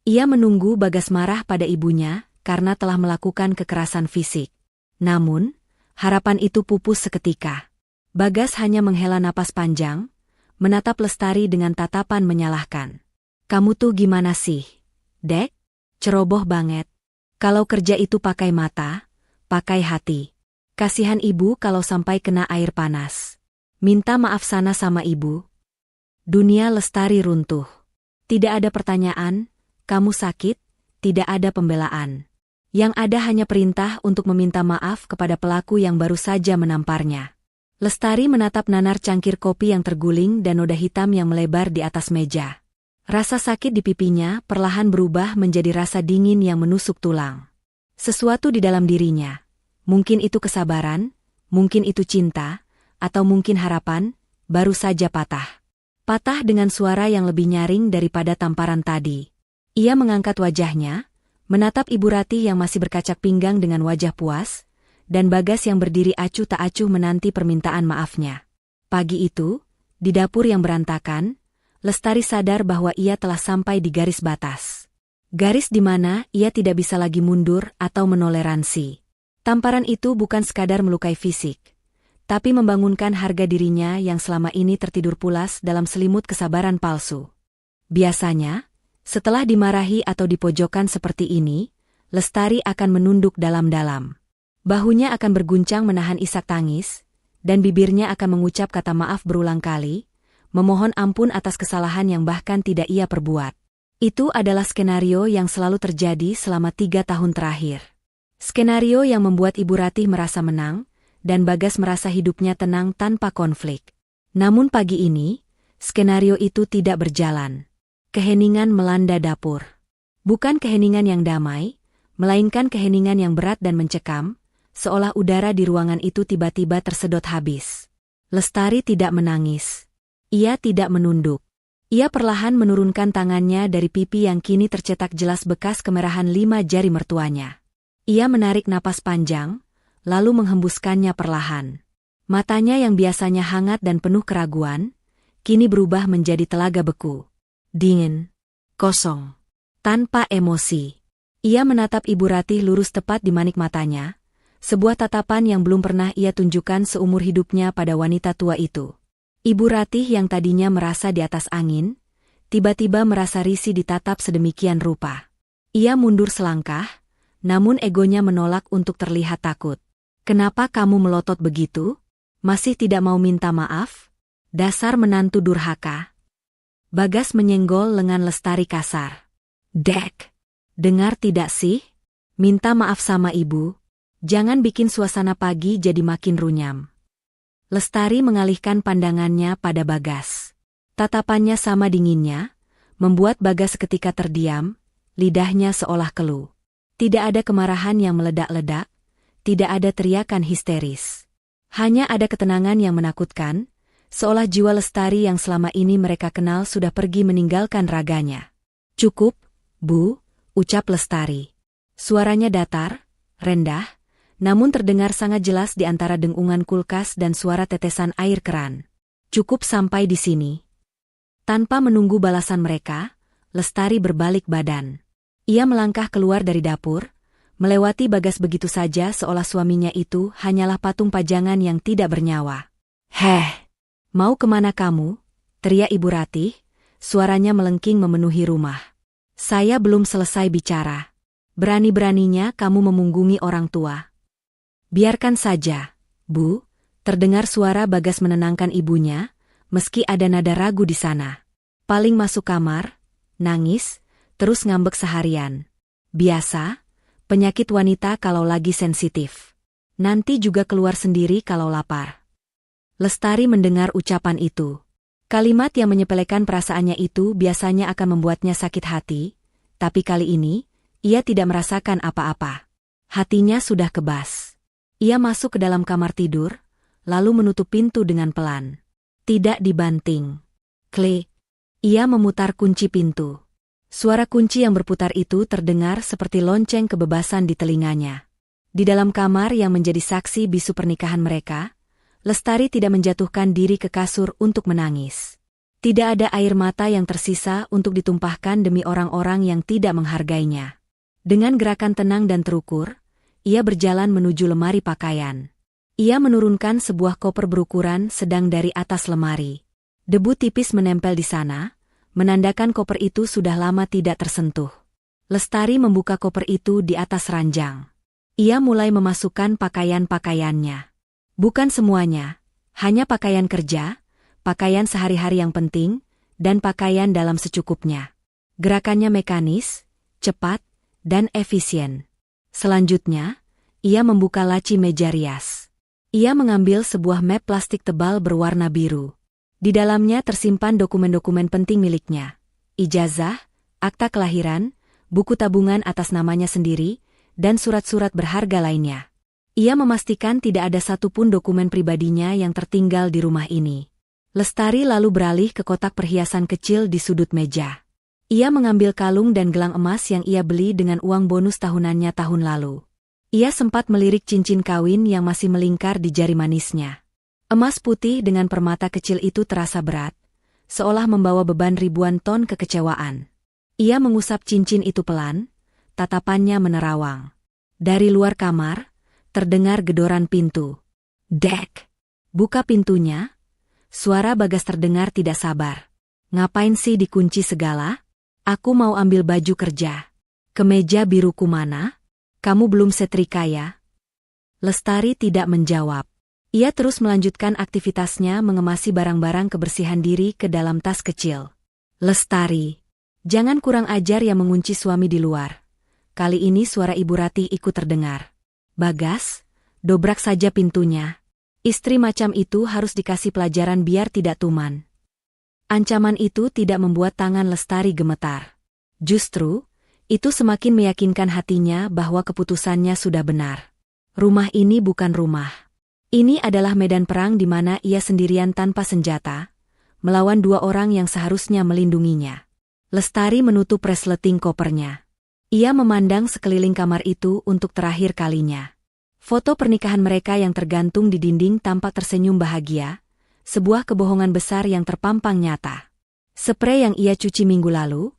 [SPEAKER 1] Ia menunggu Bagas marah pada ibunya karena telah melakukan kekerasan fisik. Namun, Harapan itu pupus seketika. Bagas hanya menghela napas panjang, menatap Lestari dengan tatapan menyalahkan. Kamu tuh gimana sih, Dek? Ceroboh banget. Kalau kerja itu pakai mata, pakai hati. Kasihan ibu kalau sampai kena air panas. Minta maaf sana sama ibu. Dunia Lestari runtuh. Tidak ada pertanyaan, kamu sakit, tidak ada pembelaan. Yang ada hanya perintah untuk meminta maaf kepada pelaku yang baru saja menamparnya. Lestari menatap nanar cangkir kopi yang terguling dan noda hitam yang melebar di atas meja. Rasa sakit di pipinya perlahan berubah menjadi rasa dingin yang menusuk tulang. Sesuatu di dalam dirinya, mungkin itu kesabaran, mungkin itu cinta, atau mungkin harapan, baru saja patah. Patah dengan suara yang lebih nyaring daripada tamparan tadi. Ia mengangkat wajahnya, menatap Ibu Ratih yang masih berkacak pinggang dengan wajah puas, dan Bagas yang berdiri acuh tak acuh menanti permintaan maafnya. Pagi itu, di dapur yang berantakan, Lestari sadar bahwa ia telah sampai di garis batas. Garis di mana ia tidak bisa lagi mundur atau menoleransi. Tamparan itu bukan sekadar melukai fisik, tapi membangunkan harga dirinya yang selama ini tertidur pulas dalam selimut kesabaran palsu. Biasanya, setelah dimarahi atau dipojokkan seperti ini, Lestari akan menunduk dalam-dalam. Bahunya akan berguncang menahan isak tangis, dan bibirnya akan mengucap kata maaf berulang kali, memohon ampun atas kesalahan yang bahkan tidak ia perbuat. Itu adalah skenario yang selalu terjadi selama 3 tahun terakhir. Skenario yang membuat Ibu Ratih merasa menang, dan Bagas merasa hidupnya tenang tanpa konflik. Namun pagi ini, skenario itu tidak berjalan. Keheningan melanda dapur. Bukan keheningan yang damai, melainkan keheningan yang berat dan mencekam, seolah udara di ruangan itu tiba-tiba tersedot habis. Lestari tidak menangis. Ia tidak menunduk. Ia perlahan menurunkan tangannya dari pipi yang kini tercetak jelas bekas kemerahan 5 jari mertuanya. Ia menarik napas panjang, lalu menghembuskannya perlahan. Matanya yang biasanya hangat dan penuh keraguan, kini berubah menjadi telaga beku. Dingin. Kosong. Tanpa emosi. Ia menatap Ibu Ratih lurus tepat di manik matanya, sebuah tatapan yang belum pernah ia tunjukkan seumur hidupnya pada wanita tua itu. Ibu Ratih yang tadinya merasa di atas angin, tiba-tiba merasa risih ditatap sedemikian rupa. Ia mundur selangkah, namun egonya menolak untuk terlihat takut. Kenapa kamu melotot begitu? Masih tidak mau minta maaf? Dasar menantu durhaka. Bagas menyenggol lengan Lestari kasar. Dek, dengar tidak sih? Minta maaf sama ibu. Jangan bikin suasana pagi jadi makin runyam. Lestari mengalihkan pandangannya pada Bagas. Tatapannya sama dinginnya, membuat Bagas seketika terdiam, lidahnya seolah keluh. Tidak ada kemarahan yang meledak-ledak, tidak ada teriakan histeris. Hanya ada ketenangan yang menakutkan, seolah jiwa Lestari yang selama ini mereka kenal sudah pergi meninggalkan raganya. Cukup, Bu, ucap Lestari. Suaranya datar, rendah, namun terdengar sangat jelas di antara dengungan kulkas dan suara tetesan air keran. Cukup sampai di sini. Tanpa menunggu balasan mereka, Lestari berbalik badan. Ia melangkah keluar dari dapur, melewati Bagas begitu saja seolah suaminya itu hanyalah patung pajangan yang tidak bernyawa. Heh, mau kemana kamu? Teriak Ibu Ratih, suaranya melengking memenuhi rumah. Saya belum selesai bicara. Berani-beraninya kamu memunggungi orang tua. Biarkan saja, Bu, terdengar suara Bagas menenangkan ibunya, meski ada nada ragu di sana. Paling masuk kamar, nangis, terus ngambek seharian. Biasa, penyakit wanita kalau lagi sensitif. Nanti juga keluar sendiri kalau lapar. Lestari mendengar ucapan itu. Kalimat yang menyepelekan perasaannya itu biasanya akan membuatnya sakit hati, tapi kali ini, ia tidak merasakan apa-apa. Hatinya sudah kebas. Ia masuk ke dalam kamar tidur, lalu menutup pintu dengan pelan. Tidak dibanting. Klik. Ia memutar kunci pintu. Suara kunci yang berputar itu terdengar seperti lonceng kebebasan di telinganya. Di dalam kamar yang menjadi saksi bisu pernikahan mereka, Lestari tidak menjatuhkan diri ke kasur untuk menangis. Tidak ada air mata yang tersisa untuk ditumpahkan demi orang-orang yang tidak menghargainya. Dengan gerakan tenang dan terukur, ia berjalan menuju lemari pakaian. Ia menurunkan sebuah koper berukuran sedang dari atas lemari. Debu tipis menempel di sana, menandakan koper itu sudah lama tidak tersentuh. Lestari membuka koper itu di atas ranjang. Ia mulai memasukkan pakaian-pakaiannya. Bukan semuanya, hanya pakaian kerja, pakaian sehari-hari yang penting, dan pakaian dalam secukupnya. Gerakannya mekanis, cepat, dan efisien. Selanjutnya, ia membuka laci meja rias. Ia mengambil sebuah map plastik tebal berwarna biru. Di dalamnya tersimpan dokumen-dokumen penting miliknya. Ijazah, akta kelahiran, buku tabungan atas namanya sendiri, dan surat-surat berharga lainnya. Ia memastikan tidak ada satupun dokumen pribadinya yang tertinggal di rumah ini. Lestari lalu beralih ke kotak perhiasan kecil di sudut meja. Ia mengambil kalung dan gelang emas yang ia beli dengan uang bonus tahunannya tahun lalu. Ia sempat melirik cincin kawin yang masih melingkar di jari manisnya. Emas putih dengan permata kecil itu terasa berat, seolah membawa beban ribuan ton kekecewaan. Ia mengusap cincin itu pelan, tatapannya menerawang. Dari luar kamar, terdengar gedoran pintu. Dek! Buka pintunya. Suara Bagas terdengar tidak sabar. Ngapain sih dikunci segala? Aku mau ambil baju kerja. Kemeja biruku mana? Kamu belum setrika ya? Lestari tidak menjawab. Ia terus melanjutkan aktivitasnya mengemasi barang-barang kebersihan diri ke dalam tas kecil. Lestari, jangan kurang ajar yang mengunci suami di luar. Kali ini suara Ibu Ratih ikut terdengar. Bagas, dobrak saja pintunya. Istri macam itu harus dikasih pelajaran biar tidak tuman. Ancaman itu tidak membuat tangan Lestari gemetar. Justru, itu semakin meyakinkan hatinya bahwa keputusannya sudah benar. Rumah ini bukan rumah. Ini adalah medan perang di mana ia sendirian tanpa senjata, melawan dua orang yang seharusnya melindunginya. Lestari menutup resleting kopernya. Ia memandang sekeliling kamar itu untuk terakhir kalinya. Foto pernikahan mereka yang tergantung di dinding tampak tersenyum bahagia, sebuah kebohongan besar yang terpampang nyata. Sprei yang ia cuci minggu lalu,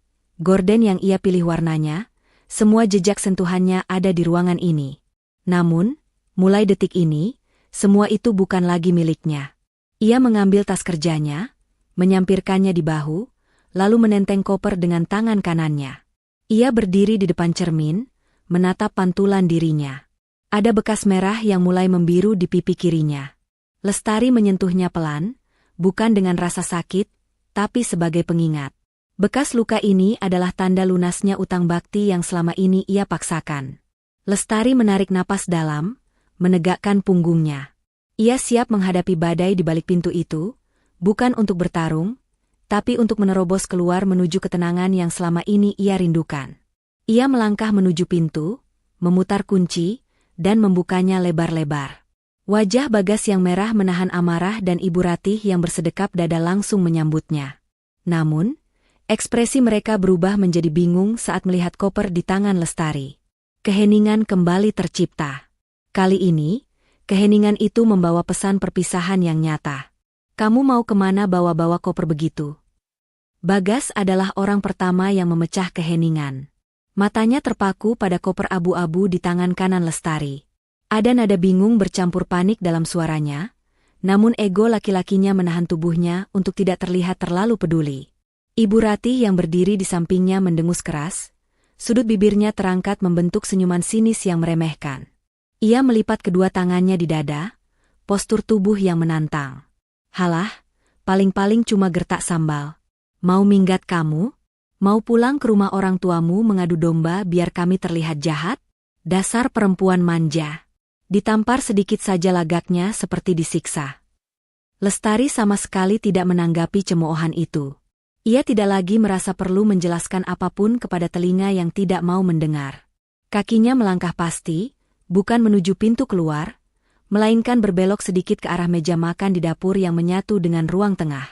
[SPEAKER 1] gorden yang ia pilih warnanya, semua jejak sentuhannya ada di ruangan ini. Namun, mulai detik ini, semua itu bukan lagi miliknya. Ia mengambil tas kerjanya, menyampirkannya di bahu, lalu menenteng koper dengan tangan kanannya. Ia berdiri di depan cermin, menatap pantulan dirinya. Ada bekas merah yang mulai membiru di pipi kirinya. Lestari menyentuhnya pelan, bukan dengan rasa sakit, tapi sebagai pengingat. Bekas luka ini adalah tanda lunasnya utang bakti yang selama ini ia paksakan. Lestari menarik napas dalam, menegakkan punggungnya. Ia siap menghadapi badai di balik pintu itu, bukan untuk bertarung, tapi untuk menerobos keluar menuju ketenangan yang selama ini ia rindukan. Ia melangkah menuju pintu, memutar kunci, dan membukanya lebar-lebar. Wajah Bagas yang merah menahan amarah dan Ibu Ratih yang bersedekap dada langsung menyambutnya. Namun, ekspresi mereka berubah menjadi bingung saat melihat koper di tangan Lestari. Keheningan kembali tercipta. Kali ini, keheningan itu membawa pesan perpisahan yang nyata. Kamu mau kemana bawa-bawa koper begitu? Bagas adalah orang pertama yang memecah keheningan. Matanya terpaku pada koper abu-abu di tangan kanan Lestari. Ada nada bingung bercampur panik dalam suaranya, namun ego laki-lakinya menahan tubuhnya untuk tidak terlihat terlalu peduli. Ibu Ratih yang berdiri di sampingnya mendengus keras, sudut bibirnya terangkat membentuk senyuman sinis yang meremehkan. Ia melipat kedua tangannya di dada, postur tubuh yang menantang. Halah, paling-paling cuma gertak sambal. Mau minggat kamu? Mau pulang ke rumah orang tuamu mengadu domba biar kami terlihat jahat? Dasar perempuan manja. Ditampar sedikit saja lagaknya seperti disiksa. Lestari sama sekali tidak menanggapi cemoohan itu. Ia tidak lagi merasa perlu menjelaskan apapun kepada telinga yang tidak mau mendengar. Kakinya melangkah pasti, bukan menuju pintu keluar, melainkan berbelok sedikit ke arah meja makan di dapur yang menyatu dengan ruang tengah.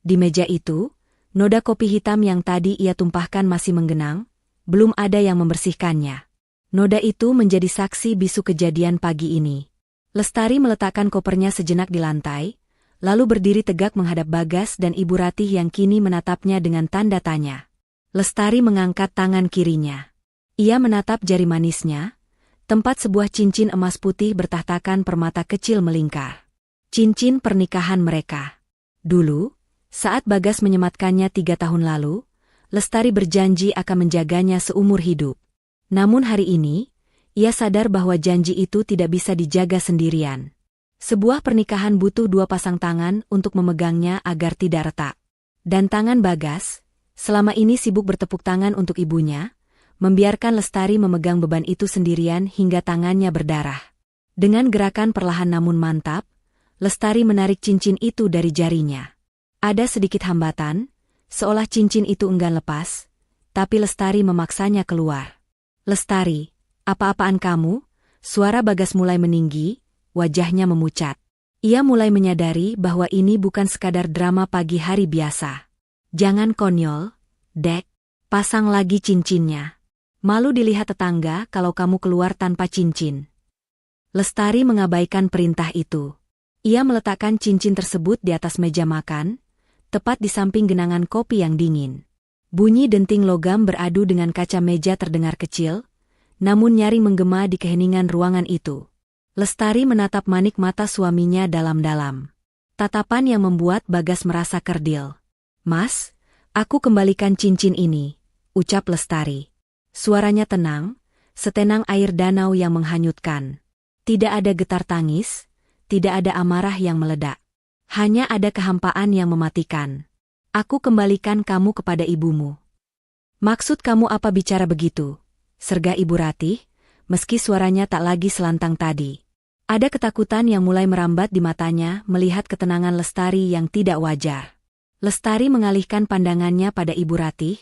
[SPEAKER 1] Di meja itu, noda kopi hitam yang tadi ia tumpahkan masih menggenang, belum ada yang membersihkannya. Noda itu menjadi saksi bisu kejadian pagi ini. Lestari meletakkan kopernya sejenak di lantai, lalu berdiri tegak menghadap Bagas dan Ibu Ratih yang kini menatapnya dengan tanda tanya. Lestari mengangkat tangan kirinya. Ia menatap jari manisnya, Tempat sebuah cincin emas putih bertahtakan permata kecil melingkar. Cincin pernikahan mereka. Dulu, saat Bagas menyematkannya 3 tahun lalu, Lestari berjanji akan menjaganya seumur hidup. Namun hari ini, ia sadar bahwa janji itu tidak bisa dijaga sendirian. Sebuah pernikahan butuh 2 pasang tangan untuk memegangnya agar tidak retak. Dan tangan Bagas, selama ini sibuk bertepuk tangan untuk ibunya, membiarkan Lestari memegang beban itu sendirian hingga tangannya berdarah. Dengan gerakan perlahan namun mantap, Lestari menarik cincin itu dari jarinya. Ada sedikit hambatan, seolah cincin itu enggan lepas, tapi Lestari memaksanya keluar. "Lestari, apa-apaan kamu?" Suara Bagas mulai meninggi, wajahnya memucat. Ia mulai menyadari bahwa ini bukan sekadar drama pagi hari biasa. "Jangan konyol, Dek. Pasang lagi cincinnya. Malu dilihat tetangga kalau kamu keluar tanpa cincin." Lestari mengabaikan perintah itu. Ia meletakkan cincin tersebut di atas meja makan, tepat di samping genangan kopi yang dingin. Bunyi denting logam beradu dengan kaca meja terdengar kecil, namun nyaring menggema di keheningan ruangan itu. Lestari menatap manik mata suaminya dalam-dalam. Tatapan yang membuat Bagas merasa kerdil. "Mas, aku kembalikan cincin ini," ucap Lestari. Suaranya tenang, setenang air danau yang menghanyutkan. Tidak ada getar tangis, tidak ada amarah yang meledak. Hanya ada kehampaan yang mematikan. "Aku kembalikan kamu kepada ibumu." "Maksud kamu apa bicara begitu?" serga Ibu Ratih, meski suaranya tak lagi selantang tadi. Ada ketakutan yang mulai merambat di matanya melihat ketenangan Lestari yang tidak wajar. Lestari mengalihkan pandangannya pada Ibu Ratih,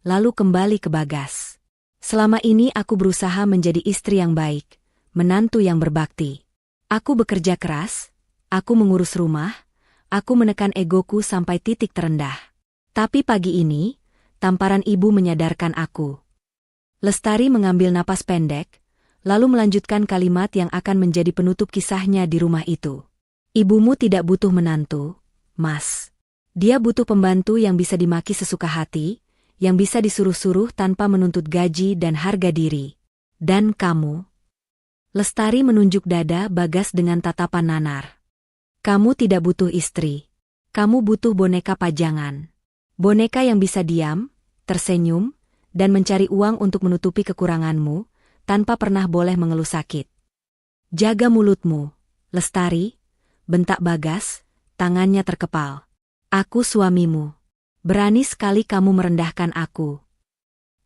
[SPEAKER 1] lalu kembali ke Bagas. "Selama ini aku berusaha menjadi istri yang baik, menantu yang berbakti. Aku bekerja keras, aku mengurus rumah, aku menekan egoku sampai titik terendah. Tapi pagi ini, tamparan ibu menyadarkan aku." Lestari mengambil napas pendek, lalu melanjutkan kalimat yang akan menjadi penutup kisahnya di rumah itu. "Ibumu tidak butuh menantu, Mas. Dia butuh pembantu yang bisa dimaki sesuka hati, yang bisa disuruh-suruh tanpa menuntut gaji dan harga diri. Dan kamu..." Lestari menunjuk dada Bagas dengan tatapan nanar. "Kamu tidak butuh istri. Kamu butuh boneka pajangan. Boneka yang bisa diam, tersenyum, dan mencari uang untuk menutupi kekuranganmu, tanpa pernah boleh mengeluh sakit." "Jaga mulutmu, Lestari," bentak Bagas, tangannya terkepal. "Aku suamimu. Berani sekali kamu merendahkan aku."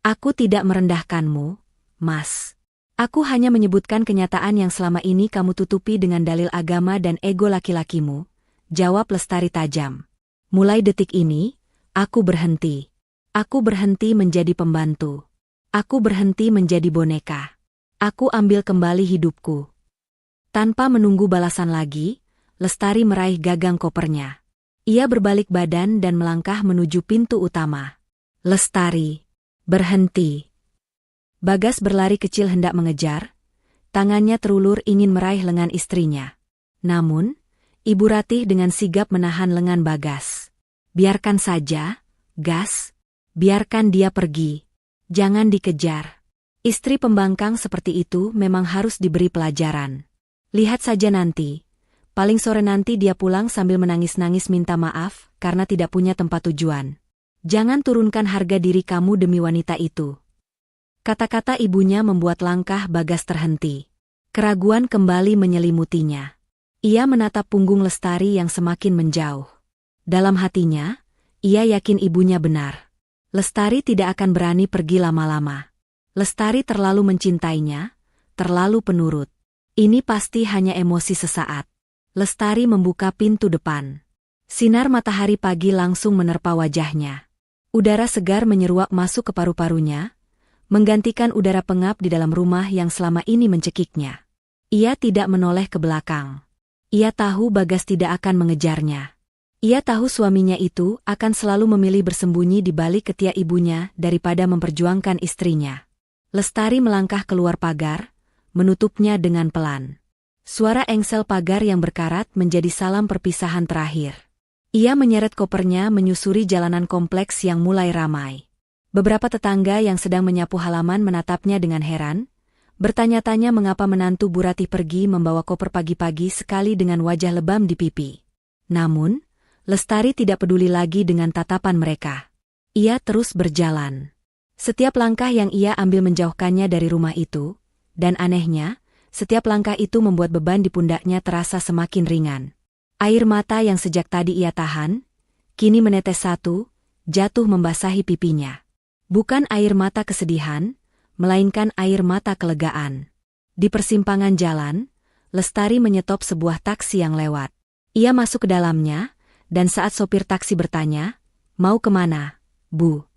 [SPEAKER 1] "Aku tidak merendahkanmu, Mas. Aku hanya menyebutkan kenyataan yang selama ini kamu tutupi dengan dalil agama dan ego laki-lakimu," jawab Lestari tajam. "Mulai detik ini, aku berhenti. Aku berhenti menjadi pembantu. Aku berhenti menjadi boneka. Aku ambil kembali hidupku." Tanpa menunggu balasan lagi, Lestari meraih gagang kopernya. Ia berbalik badan dan melangkah menuju pintu utama. "Lestari, berhenti." Bagas berlari kecil hendak mengejar, tangannya terulur ingin meraih lengan istrinya. Namun, Ibu Ratih dengan sigap menahan lengan Bagas. "Biarkan saja, Gas. Biarkan dia pergi. Jangan dikejar. Istri pembangkang seperti itu memang harus diberi pelajaran. Lihat saja nanti. Paling sore nanti dia pulang sambil menangis-nangis minta maaf karena tidak punya tempat tujuan. Jangan turunkan harga diri kamu demi wanita itu." Kata-kata ibunya membuat langkah Bagas terhenti. Keraguan kembali menyelimutinya. Ia menatap punggung Lestari yang semakin menjauh. Dalam hatinya, ia yakin ibunya benar. Lestari tidak akan berani pergi lama-lama. Lestari terlalu mencintainya, terlalu penurut. Ini pasti hanya emosi sesaat. Lestari membuka pintu depan. Sinar matahari pagi langsung menerpa wajahnya. Udara segar menyeruak masuk ke paru-parunya, menggantikan udara pengap di dalam rumah yang selama ini mencekiknya. Ia tidak menoleh ke belakang. Ia tahu Bagas tidak akan mengejarnya. Ia tahu suaminya itu akan selalu memilih bersembunyi di balik ketiak ibunya daripada memperjuangkan istrinya. Lestari melangkah keluar pagar, menutupnya dengan pelan. Suara engsel pagar yang berkarat menjadi salam perpisahan terakhir. Ia menyeret kopernya menyusuri jalanan kompleks yang mulai ramai. Beberapa tetangga yang sedang menyapu halaman menatapnya dengan heran, Bertanya-tanya mengapa menantu Bu Ratih pergi membawa koper pagi-pagi sekali dengan wajah lebam di pipi. Namun, Lestari tidak peduli lagi dengan tatapan mereka. Ia terus berjalan. Setiap langkah yang ia ambil menjauhkannya dari rumah itu, dan anehnya, setiap langkah itu membuat beban di pundaknya terasa semakin ringan. Air mata yang sejak tadi ia tahan, kini menetes satu, jatuh membasahi pipinya. Bukan air mata kesedihan, melainkan air mata kelegaan. Di persimpangan jalan, Lestari menyetop sebuah taksi yang lewat. Ia masuk ke dalamnya, dan saat sopir taksi bertanya, "Mau kemana, Bu?"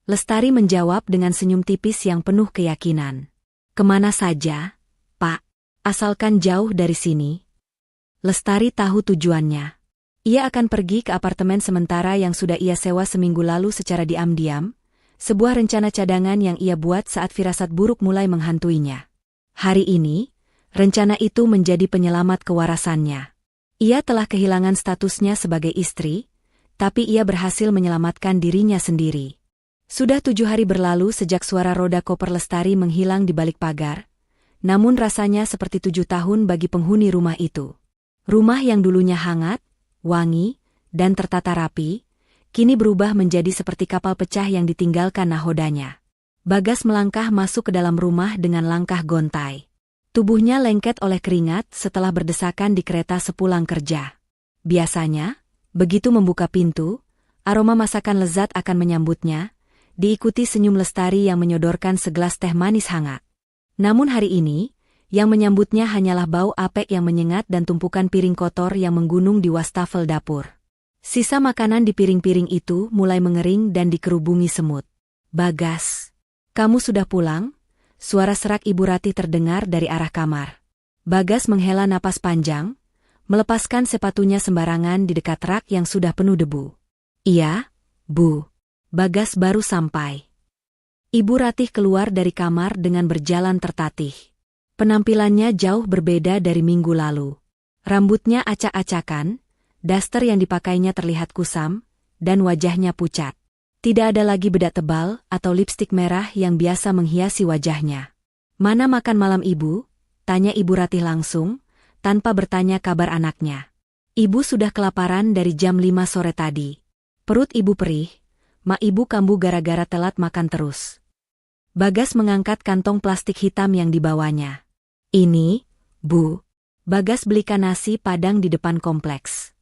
[SPEAKER 1] Lestari menjawab dengan senyum tipis yang penuh keyakinan. "Kemana saja, Pak, asalkan jauh dari sini." Lestari tahu tujuannya. Ia akan pergi ke apartemen sementara yang sudah ia sewa seminggu lalu secara diam-diam, sebuah rencana cadangan yang ia buat saat firasat buruk mulai menghantuinya. Hari ini, rencana itu menjadi penyelamat kewarasannya. Ia telah kehilangan statusnya sebagai istri, tapi ia berhasil menyelamatkan dirinya sendiri. Sudah 7 hari berlalu sejak suara roda koper Lestari menghilang di balik pagar, namun rasanya seperti 7 tahun bagi penghuni rumah itu. Rumah yang dulunya hangat, wangi, dan tertata rapi, kini berubah menjadi seperti kapal pecah yang ditinggalkan nahodanya. Bagas melangkah masuk ke dalam rumah dengan langkah gontai. Tubuhnya lengket oleh keringat setelah berdesakan di kereta sepulang kerja. Biasanya, begitu membuka pintu, aroma masakan lezat akan menyambutnya, diikuti senyum Lestari yang menyodorkan segelas teh manis hangat. Namun hari ini, yang menyambutnya hanyalah bau apek yang menyengat dan tumpukan piring kotor yang menggunung di wastafel dapur. Sisa makanan di piring-piring itu mulai mengering dan dikerubungi semut. "Bagas, kamu sudah pulang?" Suara serak Ibu Ratih terdengar dari arah kamar. Bagas menghela napas panjang, melepaskan sepatunya sembarangan di dekat rak yang sudah penuh debu. "Iya, Bu. Bagas baru sampai." Ibu Ratih keluar dari kamar dengan berjalan tertatih. Penampilannya jauh berbeda dari minggu lalu. Rambutnya acak-acakan, daster yang dipakainya terlihat kusam, dan wajahnya pucat. Tidak ada lagi bedak tebal atau lipstik merah yang biasa menghiasi wajahnya. "Mana makan malam Ibu?" tanya Ibu Ratih langsung, tanpa bertanya kabar anaknya. "Ibu sudah kelaparan dari jam 5 sore tadi. Perut Ibu perih, mak Ibu kambuh gara-gara telat makan terus." Bagas mengangkat kantong plastik hitam yang dibawanya. "Ini, Bu." Bagas belikan nasi padang di depan kompleks.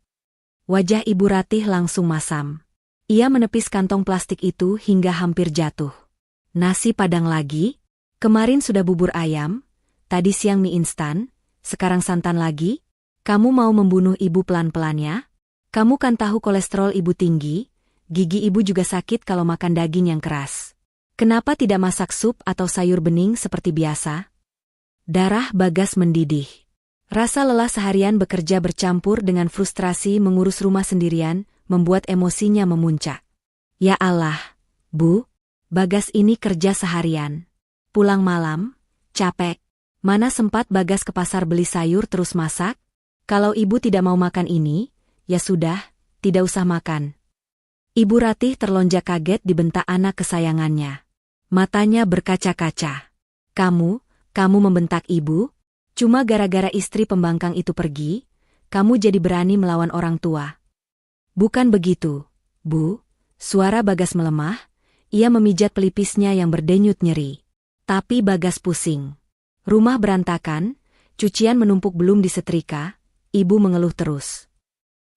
[SPEAKER 1] Wajah Ibu Ratih langsung masam. Ia menepis kantong plastik itu hingga hampir jatuh. "Nasi padang lagi? Kemarin sudah bubur ayam, tadi siang mie instan, sekarang santan lagi? Kamu mau membunuh Ibu pelan-pelan ya? Kamu kan tahu kolesterol Ibu tinggi, gigi Ibu juga sakit kalau makan daging yang keras. Kenapa tidak masak sup atau sayur bening seperti biasa?" Darah Bagas mendidih. Rasa lelah seharian bekerja bercampur dengan frustrasi mengurus rumah sendirian, membuat emosinya memuncak. "Ya Allah, Bu, Bagas ini kerja seharian. Pulang malam, capek. Mana sempat Bagas ke pasar beli sayur terus masak? Kalau Ibu tidak mau makan ini, ya sudah, tidak usah makan." Ibu Ratih terlonjak kaget dibentak anak kesayangannya. Matanya berkaca-kaca. Kamu membentak Ibu? Cuma gara-gara istri pembangkang itu pergi, kamu jadi berani melawan orang tua." "Bukan begitu, Bu." Suara Bagas melemah, ia memijat pelipisnya yang berdenyut nyeri. Tapi Bagas pusing. Rumah berantakan, cucian menumpuk belum disetrika, Ibu mengeluh terus.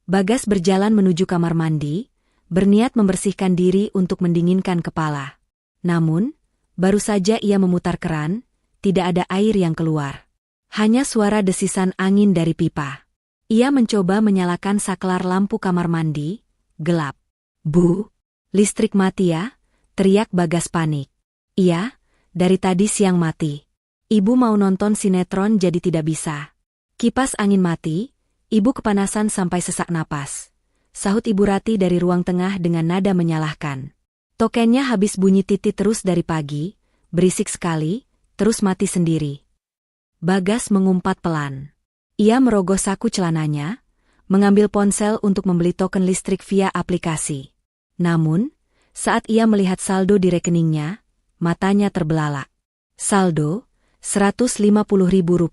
[SPEAKER 1] Bagas berjalan menuju kamar mandi, berniat membersihkan diri untuk mendinginkan kepala. Namun, baru saja ia memutar keran, tidak ada air yang keluar. Hanya suara desisan angin dari pipa. Ia mencoba menyalakan saklar lampu kamar mandi, gelap. "Bu, listrik mati ya?" teriak Bagas panik. "Iya, dari tadi siang mati. Ibu mau nonton sinetron jadi tidak bisa. Kipas angin mati, Ibu kepanasan sampai sesak napas," sahut Ibu Ratih dari ruang tengah dengan nada menyalahkan. "Tokennya habis bunyi titit terus dari pagi, berisik sekali, terus mati sendiri." Bagas mengumpat pelan. Ia merogoh saku celananya, mengambil ponsel untuk membeli token listrik via aplikasi. Namun, saat ia melihat saldo di rekeningnya, matanya terbelalak. Saldo, Rp150.000.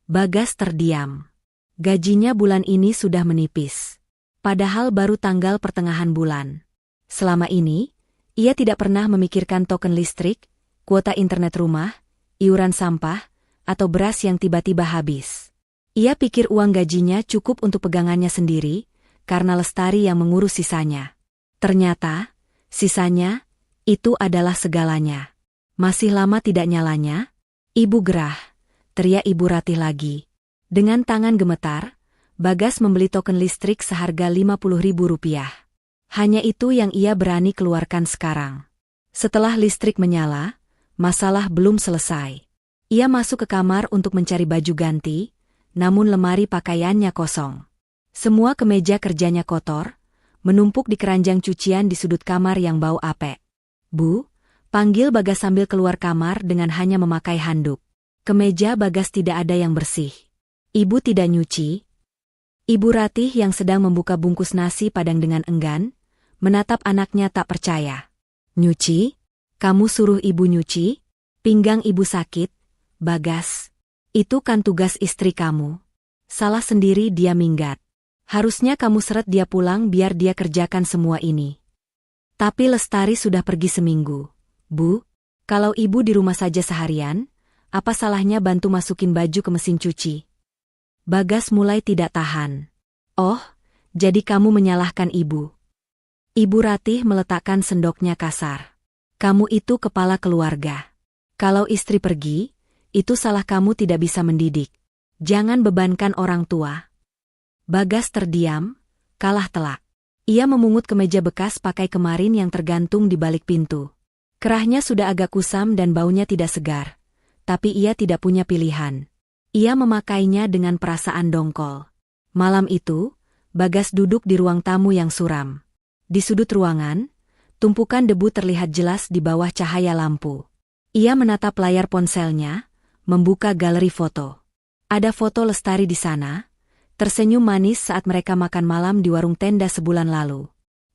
[SPEAKER 1] Bagas terdiam. Gajinya bulan ini sudah menipis. Padahal baru tanggal pertengahan bulan. Selama ini, ia tidak pernah memikirkan token listrik, kuota internet rumah, iuran sampah, atau beras yang tiba-tiba habis. Ia pikir uang gajinya cukup untuk pegangannya sendiri, karena Lestari yang mengurus sisanya. Ternyata, sisanya, itu adalah segalanya. Masih lama tidak nyalanya? Ibu gerah, teriak Ibu Ratih lagi. Dengan tangan gemetar, Bagas membeli token listrik seharga Rp50.000. Hanya itu yang ia berani keluarkan sekarang. Setelah listrik menyala, masalah belum selesai. Ia masuk ke kamar untuk mencari baju ganti, namun lemari pakaiannya kosong. Semua kemeja kerjanya kotor, menumpuk di keranjang cucian di sudut kamar yang bau apek. "Bu," panggil Bagas sambil keluar kamar dengan hanya memakai handuk. Kemeja Bagas tidak ada yang bersih. "Ibu tidak nyuci?" Ibu Ratih yang sedang membuka bungkus nasi Padang dengan enggan, menatap anaknya tak percaya. "Nyuci? Kamu suruh ibu nyuci? Pinggang ibu sakit, Bagas. Itu kan tugas istri kamu. Salah sendiri dia minggat. Harusnya kamu seret dia pulang biar dia kerjakan semua ini." "Tapi Lestari sudah pergi seminggu, Bu. Kalau ibu di rumah saja seharian, apa salahnya bantu masukin baju ke mesin cuci?" Bagas mulai tidak tahan. "Oh, jadi kamu menyalahkan ibu?" Ibu Ratih meletakkan sendoknya kasar. "Kamu itu kepala keluarga. Kalau istri pergi, itu salah kamu tidak bisa mendidik. Jangan bebankan orang tua." Bagas terdiam, kalah telak. Ia memungut kemeja bekas pakai kemarin yang tergantung di balik pintu. Kerahnya sudah agak kusam dan baunya tidak segar. Tapi ia tidak punya pilihan. Ia memakainya dengan perasaan dongkol. Malam itu, Bagas duduk di ruang tamu yang suram. Di sudut ruangan, tumpukan debu terlihat jelas di bawah cahaya lampu. Ia menatap layar ponselnya, membuka galeri foto. Ada foto Lestari di sana, tersenyum manis saat mereka makan malam di warung tenda sebulan lalu.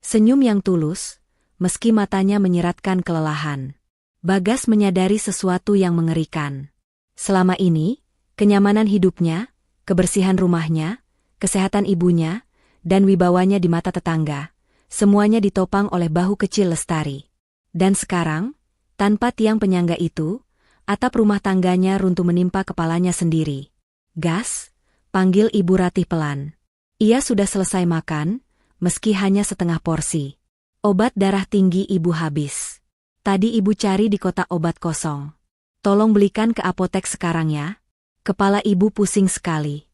[SPEAKER 1] Senyum yang tulus, meski matanya menyiratkan kelelahan. Bagas menyadari sesuatu yang mengerikan. Selama ini, kenyamanan hidupnya, kebersihan rumahnya, kesehatan ibunya, dan wibawanya di mata tetangga, semuanya ditopang oleh bahu kecil Lestari. Dan sekarang, tanpa tiang penyangga itu, atap rumah tangganya runtuh menimpa kepalanya sendiri. "Gas," panggil Ibu Ratih pelan. Ia sudah selesai makan, meski hanya setengah porsi. "Obat darah tinggi ibu habis. Tadi ibu cari di kotak obat kosong. Tolong belikan ke apotek sekarang ya. Kepala ibu pusing sekali."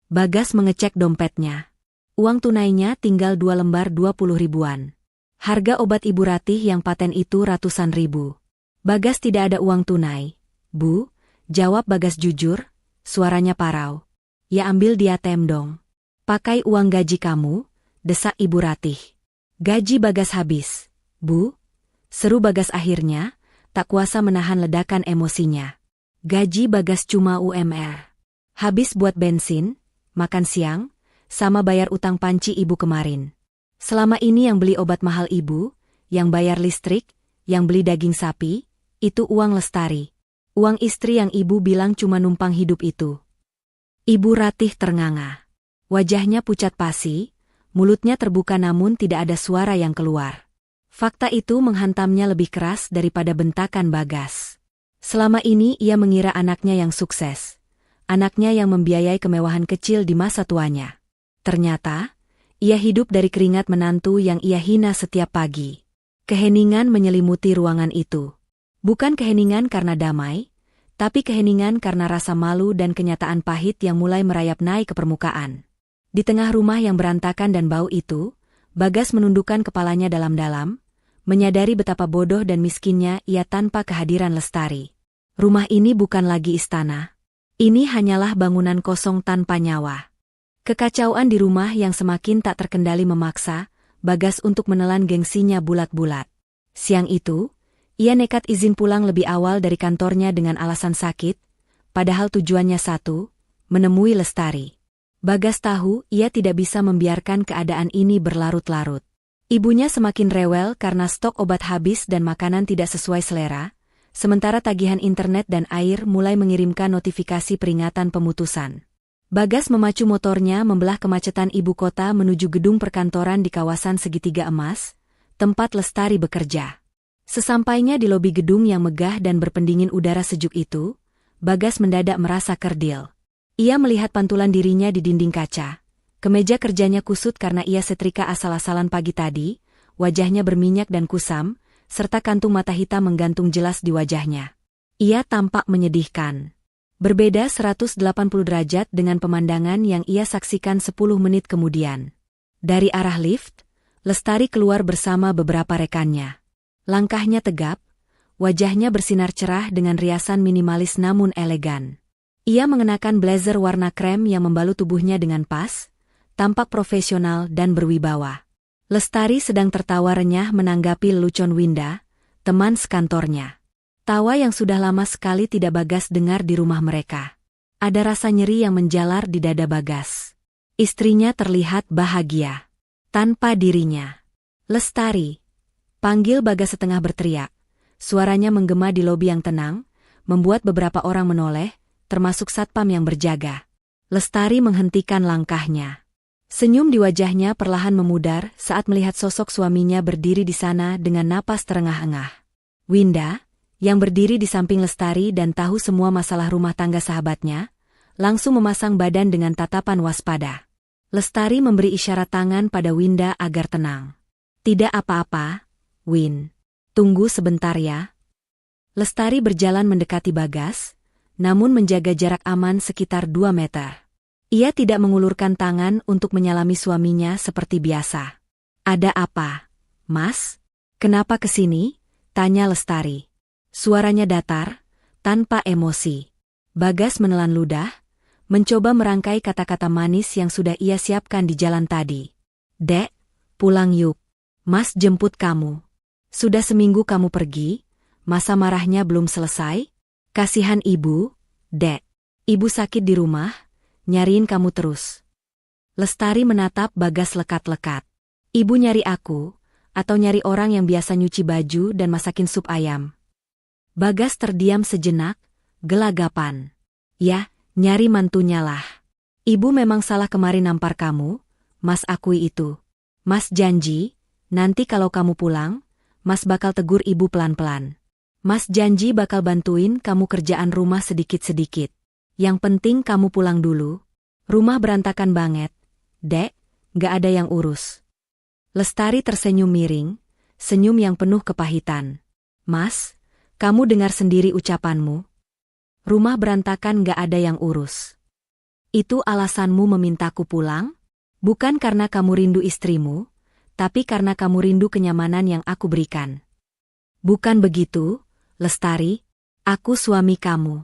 [SPEAKER 1] Bagas mengecek dompetnya. Uang tunainya tinggal 2 lembar 20 ribuan. Harga obat Ibu Ratih yang paten itu ratusan ribu. "Bagas tidak ada uang tunai, Bu," jawab Bagas jujur, suaranya parau. "Ya ambil di ATM dong." "Pakai uang gaji kamu," desak Ibu Ratih. "Gaji Bagas habis, Bu," seru Bagas akhirnya, tak kuasa menahan ledakan emosinya. Gaji Bagas cuma UMR. Habis buat bensin, makan siang, sama bayar utang panci ibu kemarin. Selama ini yang beli obat mahal ibu, yang bayar listrik, yang beli daging sapi, itu uang Lestari. Uang istri yang ibu bilang cuma numpang hidup itu. Ibu Ratih ternganga. Wajahnya pucat pasi, mulutnya terbuka namun tidak ada suara yang keluar. Fakta itu menghantamnya lebih keras daripada bentakan Bagas. Selama ini ia mengira anaknya yang sukses. Anaknya yang membiayai kemewahan kecil di masa tuanya. Ternyata, ia hidup dari keringat menantu yang ia hina setiap pagi. Keheningan menyelimuti ruangan itu. Bukan keheningan karena damai, tapi keheningan karena rasa malu dan kenyataan pahit yang mulai merayap naik ke permukaan. Di tengah rumah yang berantakan dan bau itu, Bagas menundukkan kepalanya dalam-dalam, menyadari betapa bodoh dan miskinnya ia tanpa kehadiran Lestari. Rumah ini bukan lagi istana. Ini hanyalah bangunan kosong tanpa nyawa. Kekacauan di rumah yang semakin tak terkendali memaksa Bagas untuk menelan gengsinya bulat-bulat. Siang itu, ia nekat izin pulang lebih awal dari kantornya dengan alasan sakit, padahal tujuannya satu, menemui Lestari. Bagas tahu ia tidak bisa membiarkan keadaan ini berlarut-larut. Ibunya semakin rewel karena stok obat habis dan makanan tidak sesuai selera, sementara tagihan internet dan air mulai mengirimkan notifikasi peringatan pemutusan. Bagas memacu motornya membelah kemacetan ibu kota menuju gedung perkantoran di kawasan Segitiga Emas, tempat Lestari bekerja. Sesampainya di lobi gedung yang megah dan berpendingin udara sejuk itu, Bagas mendadak merasa kerdil. Ia melihat pantulan dirinya di dinding kaca. Kemeja kerjanya kusut karena ia setrika asal-asalan pagi tadi, wajahnya berminyak dan kusam, serta kantung mata hitam menggantung jelas di wajahnya. Ia tampak menyedihkan. Berbeda 180 derajat dengan pemandangan yang ia saksikan 10 menit kemudian. Dari arah lift, Lestari keluar bersama beberapa rekannya. Langkahnya tegap, wajahnya bersinar cerah dengan riasan minimalis namun elegan. Ia mengenakan blazer warna krem yang membalut tubuhnya dengan pas, tampak profesional dan berwibawa. Lestari sedang tertawa renyah menanggapi lelucon Winda, teman sekantornya. Tawa yang sudah lama sekali tidak Bagas dengar di rumah mereka. Ada rasa nyeri yang menjalar di dada Bagas. Istrinya terlihat bahagia. Tanpa dirinya. Lestari. Panggil Bagas setengah berteriak. Suaranya menggema di lobi yang tenang, membuat beberapa orang menoleh, termasuk satpam yang berjaga. Lestari menghentikan langkahnya. Senyum di wajahnya perlahan memudar saat melihat sosok suaminya berdiri di sana dengan napas terengah-engah. Winda, yang berdiri di samping Lestari dan tahu semua masalah rumah tangga sahabatnya, langsung memasang badan dengan tatapan waspada. Lestari memberi isyarat tangan pada Winda agar tenang. Tidak apa-apa, Win. Tunggu sebentar ya. Lestari berjalan mendekati Bagas, namun menjaga jarak aman sekitar 2 meter. Ia tidak mengulurkan tangan untuk menyalami suaminya seperti biasa. Ada apa, Mas? Kenapa kesini? Tanya Lestari. Suaranya datar, tanpa emosi. Bagas menelan ludah, mencoba merangkai kata-kata manis yang sudah ia siapkan di jalan tadi. Dek, pulang yuk. Mas jemput kamu. Sudah seminggu kamu pergi, masa marahnya belum selesai? Kasihan ibu, Dek. Ibu sakit di rumah, nyariin kamu terus. Lestari menatap Bagas lekat-lekat. Ibu nyari aku, atau nyari orang yang biasa nyuci baju dan masakin sup ayam? Bagas terdiam sejenak, gelagapan. Ya, nyari mantunya lah. Ibu memang salah kemarin nampar kamu, Mas akui itu. Mas janji, nanti kalau kamu pulang, Mas bakal tegur ibu pelan-pelan. Mas janji bakal bantuin kamu kerjaan rumah sedikit-sedikit. Yang penting kamu pulang dulu. Rumah berantakan banget. Dek, gak ada yang urus. Lestari tersenyum miring, senyum yang penuh kepahitan. Mas, kamu dengar sendiri ucapanmu. Rumah berantakan gak ada yang urus. Itu alasanmu memintaku pulang? Bukan karena kamu rindu istrimu, tapi karena kamu rindu kenyamanan yang aku berikan. Bukan begitu, Lestari. Aku suami kamu.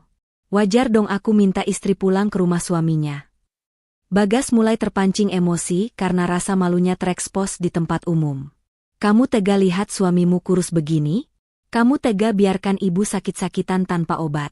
[SPEAKER 1] Wajar dong aku minta istri pulang ke rumah suaminya. Bagas mulai terpancing emosi karena rasa malunya terekspos di tempat umum. Kamu tega lihat suamimu kurus begini? Kamu tega biarkan ibu sakit-sakitan tanpa obat?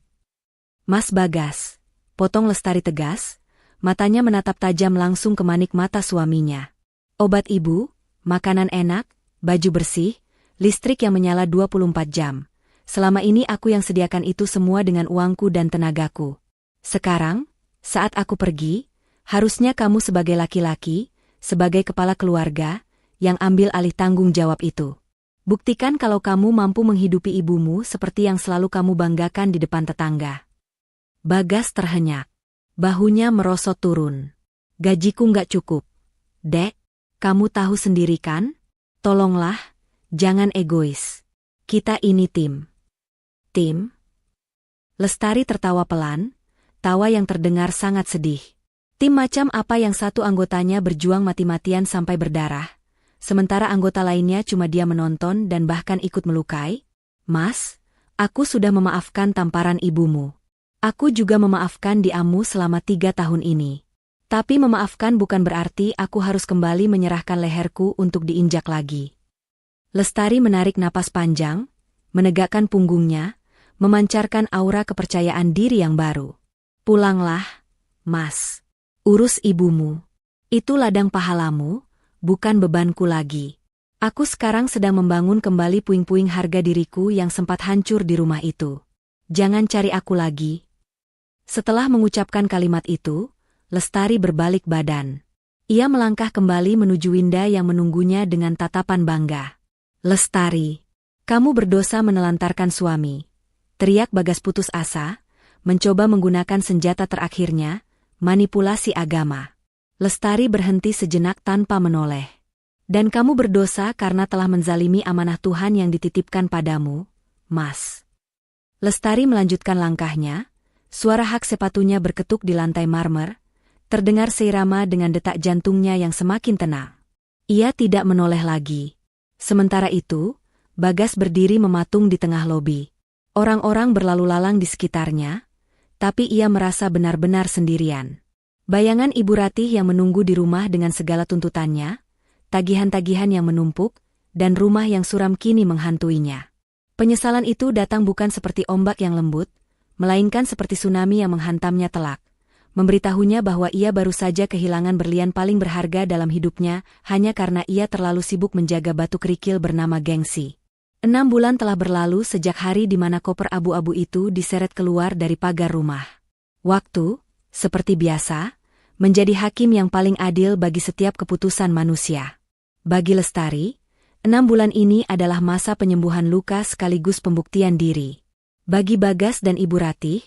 [SPEAKER 1] Mas Bagas, potong Lestari tegas, matanya menatap tajam langsung ke manik mata suaminya. Obat ibu, makanan enak, baju bersih, listrik yang menyala 24 jam. Selama ini aku yang sediakan itu semua dengan uangku dan tenagaku. Sekarang, saat aku pergi, harusnya kamu sebagai laki-laki, sebagai kepala keluarga, yang ambil alih tanggung jawab itu. Buktikan kalau kamu mampu menghidupi ibumu seperti yang selalu kamu banggakan di depan tetangga. Bagas terhenyak. Bahunya merosot turun. Gajiku nggak cukup. Dek, kamu tahu sendiri kan? Tolonglah, jangan egois. Kita ini tim. Tim? Lestari tertawa pelan, tawa yang terdengar sangat sedih. Tim macam apa yang satu anggotanya berjuang mati-matian sampai berdarah, sementara anggota lainnya cuma dia menonton dan bahkan ikut melukai? Mas, aku sudah memaafkan tamparan ibumu. Aku juga memaafkan diamu selama 3 tahun ini. Tapi memaafkan bukan berarti aku harus kembali menyerahkan leherku untuk diinjak lagi. Lestari menarik napas panjang, menegakkan punggungnya, memancarkan aura kepercayaan diri yang baru. Pulanglah, Mas. Urus ibumu. Itu ladang pahalamu, bukan bebanku lagi. Aku sekarang sedang membangun kembali puing-puing harga diriku yang sempat hancur di rumah itu. Jangan cari aku lagi. Setelah mengucapkan kalimat itu, Lestari berbalik badan. Ia melangkah kembali menuju Winda yang menunggunya dengan tatapan bangga. Lestari, kamu berdosa menelantarkan suami. Teriak Bagas putus asa, mencoba menggunakan senjata terakhirnya, manipulasi agama. Lestari berhenti sejenak tanpa menoleh. Dan kamu berdosa karena telah menzalimi amanah Tuhan yang dititipkan padamu, Mas. Lestari melanjutkan langkahnya, suara hak sepatunya berketuk di lantai marmer, terdengar seirama dengan detak jantungnya yang semakin tenang. Ia tidak menoleh lagi. Sementara itu, Bagas berdiri mematung di tengah lobi. Orang-orang berlalu lalang di sekitarnya, tapi ia merasa benar-benar sendirian. Bayangan Ibu Ratih yang menunggu di rumah dengan segala tuntutannya, tagihan-tagihan yang menumpuk, dan rumah yang suram kini menghantuinya. Penyesalan itu datang bukan seperti ombak yang lembut, melainkan seperti tsunami yang menghantamnya telak, memberitahunya bahwa ia baru saja kehilangan berlian paling berharga dalam hidupnya hanya karena ia terlalu sibuk menjaga batu kerikil bernama gengsi. 6 bulan telah berlalu sejak hari di mana koper abu-abu itu diseret keluar dari pagar rumah. Waktu, seperti biasa, menjadi hakim yang paling adil bagi setiap keputusan manusia. Bagi Lestari, 6 bulan ini adalah masa penyembuhan luka sekaligus pembuktian diri. Bagi Bagas dan Ibu Ratih,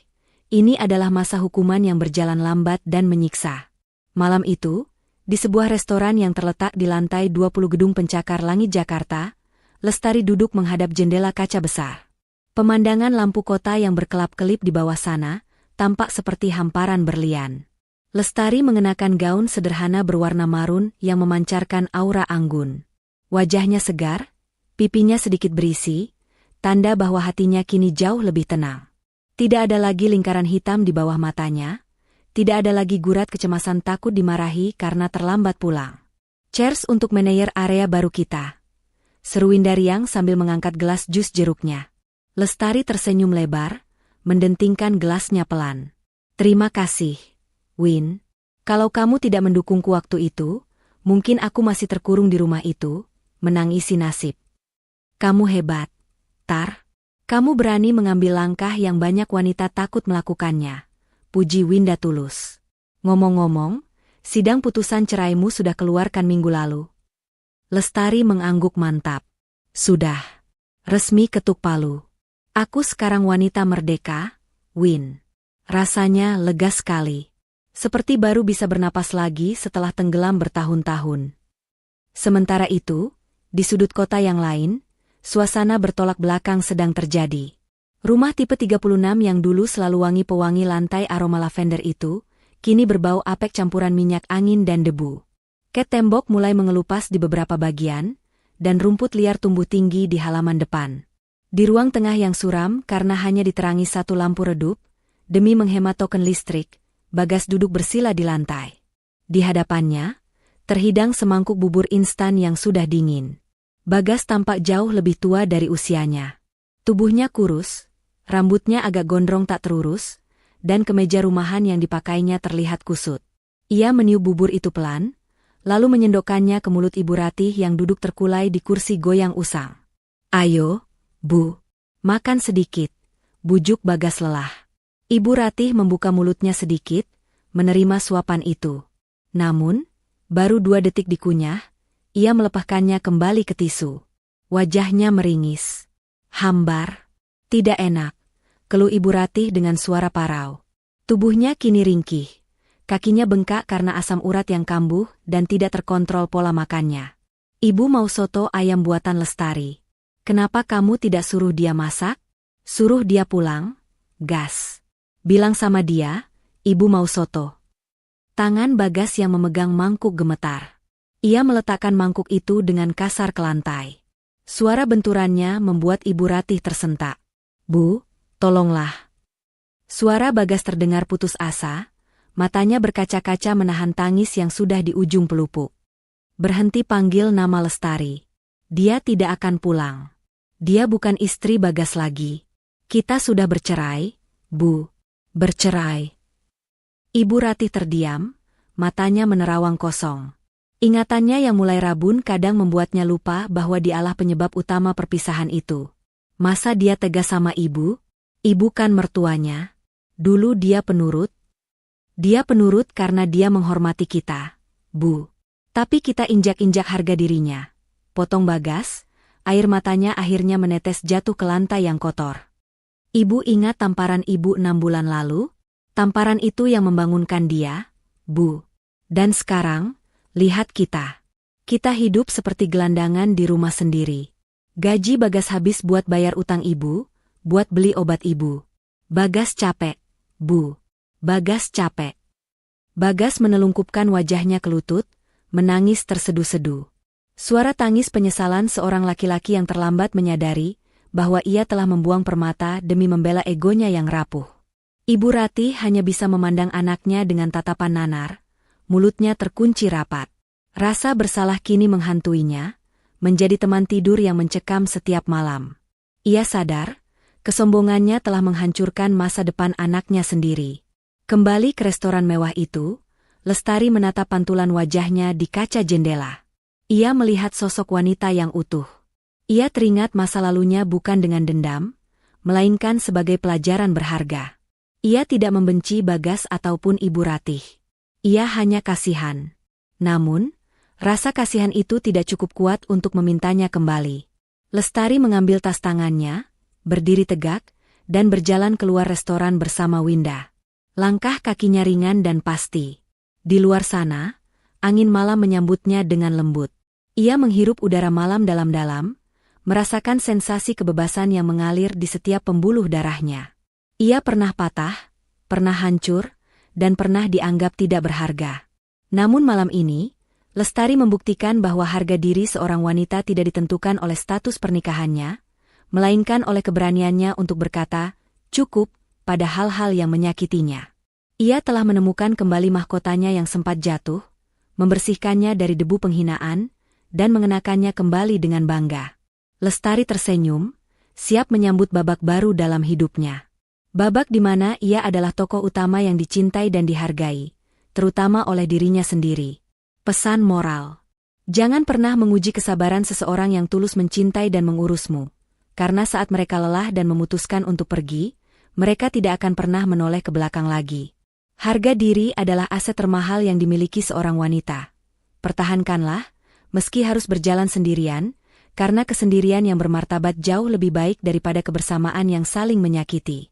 [SPEAKER 1] ini adalah masa hukuman yang berjalan lambat dan menyiksa. Malam itu, di sebuah restoran yang terletak di lantai 20 gedung pencakar langit Jakarta, Lestari duduk menghadap jendela kaca besar. Pemandangan lampu kota yang berkelap-kelip di bawah sana tampak seperti hamparan berlian. Lestari mengenakan gaun sederhana berwarna marun yang memancarkan aura anggun. Wajahnya segar, pipinya sedikit berisi, tanda bahwa hatinya kini jauh lebih tenang. Tidak ada lagi lingkaran hitam di bawah matanya, tidak ada lagi gurat kecemasan takut dimarahi karena terlambat pulang. Cheers untuk manajer area baru kita, seru Winda riang sambil mengangkat gelas jus jeruknya. Lestari tersenyum lebar, mendentingkan gelasnya pelan. Terima kasih, Win. Kalau kamu tidak mendukungku waktu itu, mungkin aku masih terkurung di rumah itu, menangisi nasib. Kamu hebat, Tar. Kamu berani mengambil langkah yang banyak wanita takut melakukannya. Puji Winda tulus. Ngomong-ngomong, sidang putusan ceraimu sudah keluarkan minggu lalu. Lestari mengangguk mantap. Sudah. Resmi ketuk palu. Aku sekarang wanita merdeka, Win. Rasanya lega sekali. Seperti baru bisa bernapas lagi setelah tenggelam bertahun-tahun. Sementara itu, di sudut kota yang lain, suasana bertolak belakang sedang terjadi. Rumah tipe 36 yang dulu selalu wangi pewangi lantai aroma lavender itu, kini berbau apek campuran minyak angin dan debu. Ket tembok mulai mengelupas di beberapa bagian, dan rumput liar tumbuh tinggi di halaman depan. Di ruang tengah yang suram karena hanya diterangi satu lampu redup, demi menghemat token listrik, Bagas duduk bersila di lantai. Di hadapannya, terhidang semangkuk bubur instan yang sudah dingin. Bagas tampak jauh lebih tua dari usianya. Tubuhnya kurus, rambutnya agak gondrong tak terurus, dan kemeja rumahan yang dipakainya terlihat kusut. Ia meniup bubur itu pelan, lalu menyendokkannya ke mulut Ibu Ratih yang duduk terkulai di kursi goyang usang. Ayo, Bu, makan sedikit, bujuk Bagas lelah. Ibu Ratih membuka mulutnya sedikit, menerima suapan itu. Namun, baru 2 detik dikunyah, ia melepaskannya kembali ke tisu. Wajahnya meringis. Hambar. Tidak enak, keluh Ibu Ratih dengan suara parau. Tubuhnya kini ringkih. Kakinya bengkak karena asam urat yang kambuh dan tidak terkontrol pola makannya. Ibu mau soto ayam buatan Lestari. Kenapa kamu tidak suruh dia masak? Suruh dia pulang? Gas. Bilang sama dia, ibu mau soto. Tangan Bagas yang memegang mangkuk gemetar. Ia meletakkan mangkuk itu dengan kasar ke lantai. Suara benturannya membuat Ibu Ratih tersentak. Bu, tolonglah. Suara Bagas terdengar putus asa, matanya berkaca-kaca menahan tangis yang sudah di ujung pelupuk. Berhenti panggil nama Lestari. Dia tidak akan pulang. Dia bukan istri Bagas lagi. Kita sudah bercerai, Bu. Bercerai. Ibu Ratih terdiam, matanya menerawang kosong. Ingatannya yang mulai rabun kadang membuatnya lupa bahwa dialah penyebab utama perpisahan itu. Masa dia tegas sama ibu? Ibu kan mertuanya. Dulu dia penurut. Dia penurut karena dia menghormati kita, Bu. Tapi kita injak-injak harga dirinya. Potong Bagas, air matanya akhirnya menetes jatuh ke lantai yang kotor. Ibu ingat tamparan ibu 6 bulan lalu? Tamparan itu yang membangunkan dia, Bu. Dan sekarang, lihat kita. Kita hidup seperti gelandangan di rumah sendiri. Gaji Bagas habis buat bayar utang ibu, buat beli obat ibu. Bagas capek, Bu. Bagas capek. Bagas menelungkupkan wajahnya ke lutut, menangis terseduh-seduh. Suara tangis penyesalan seorang laki-laki yang terlambat menyadari bahwa ia telah membuang permata demi membela egonya yang rapuh. Ibu Ratih hanya bisa memandang anaknya dengan tatapan nanar, mulutnya terkunci rapat. Rasa bersalah kini menghantuinya, menjadi teman tidur yang mencekam setiap malam. Ia sadar, kesombongannya telah menghancurkan masa depan anaknya sendiri. Kembali ke restoran mewah itu, Lestari menatap pantulan wajahnya di kaca jendela. Ia melihat sosok wanita yang utuh. Ia teringat masa lalunya bukan dengan dendam, melainkan sebagai pelajaran berharga. Ia tidak membenci Bagas ataupun Ibu Ratih. Ia hanya kasihan. Namun, rasa kasihan itu tidak cukup kuat untuk memintanya kembali. Lestari mengambil tas tangannya, berdiri tegak, dan berjalan keluar restoran bersama Winda. Langkah kakinya ringan dan pasti. Di luar sana, angin malam menyambutnya dengan lembut. Ia menghirup udara malam dalam-dalam, merasakan sensasi kebebasan yang mengalir di setiap pembuluh darahnya. Ia pernah patah, pernah hancur, dan pernah dianggap tidak berharga. Namun malam ini, Lestari membuktikan bahwa harga diri seorang wanita tidak ditentukan oleh status pernikahannya, melainkan oleh keberaniannya untuk berkata, cukup, pada hal-hal yang menyakitinya. Ia telah menemukan kembali mahkotanya yang sempat jatuh, membersihkannya dari debu penghinaan, dan mengenakannya kembali dengan bangga. Lestari tersenyum, siap menyambut babak baru dalam hidupnya. Babak di mana ia adalah tokoh utama yang dicintai dan dihargai, terutama oleh dirinya sendiri. Pesan moral. Jangan pernah menguji kesabaran seseorang yang tulus mencintai dan mengurusmu, karena saat mereka lelah dan memutuskan untuk pergi, mereka tidak akan pernah menoleh ke belakang lagi. Harga diri adalah aset termahal yang dimiliki seorang wanita. Pertahankanlah, meski harus berjalan sendirian, karena kesendirian yang bermartabat jauh lebih baik daripada kebersamaan yang saling menyakiti.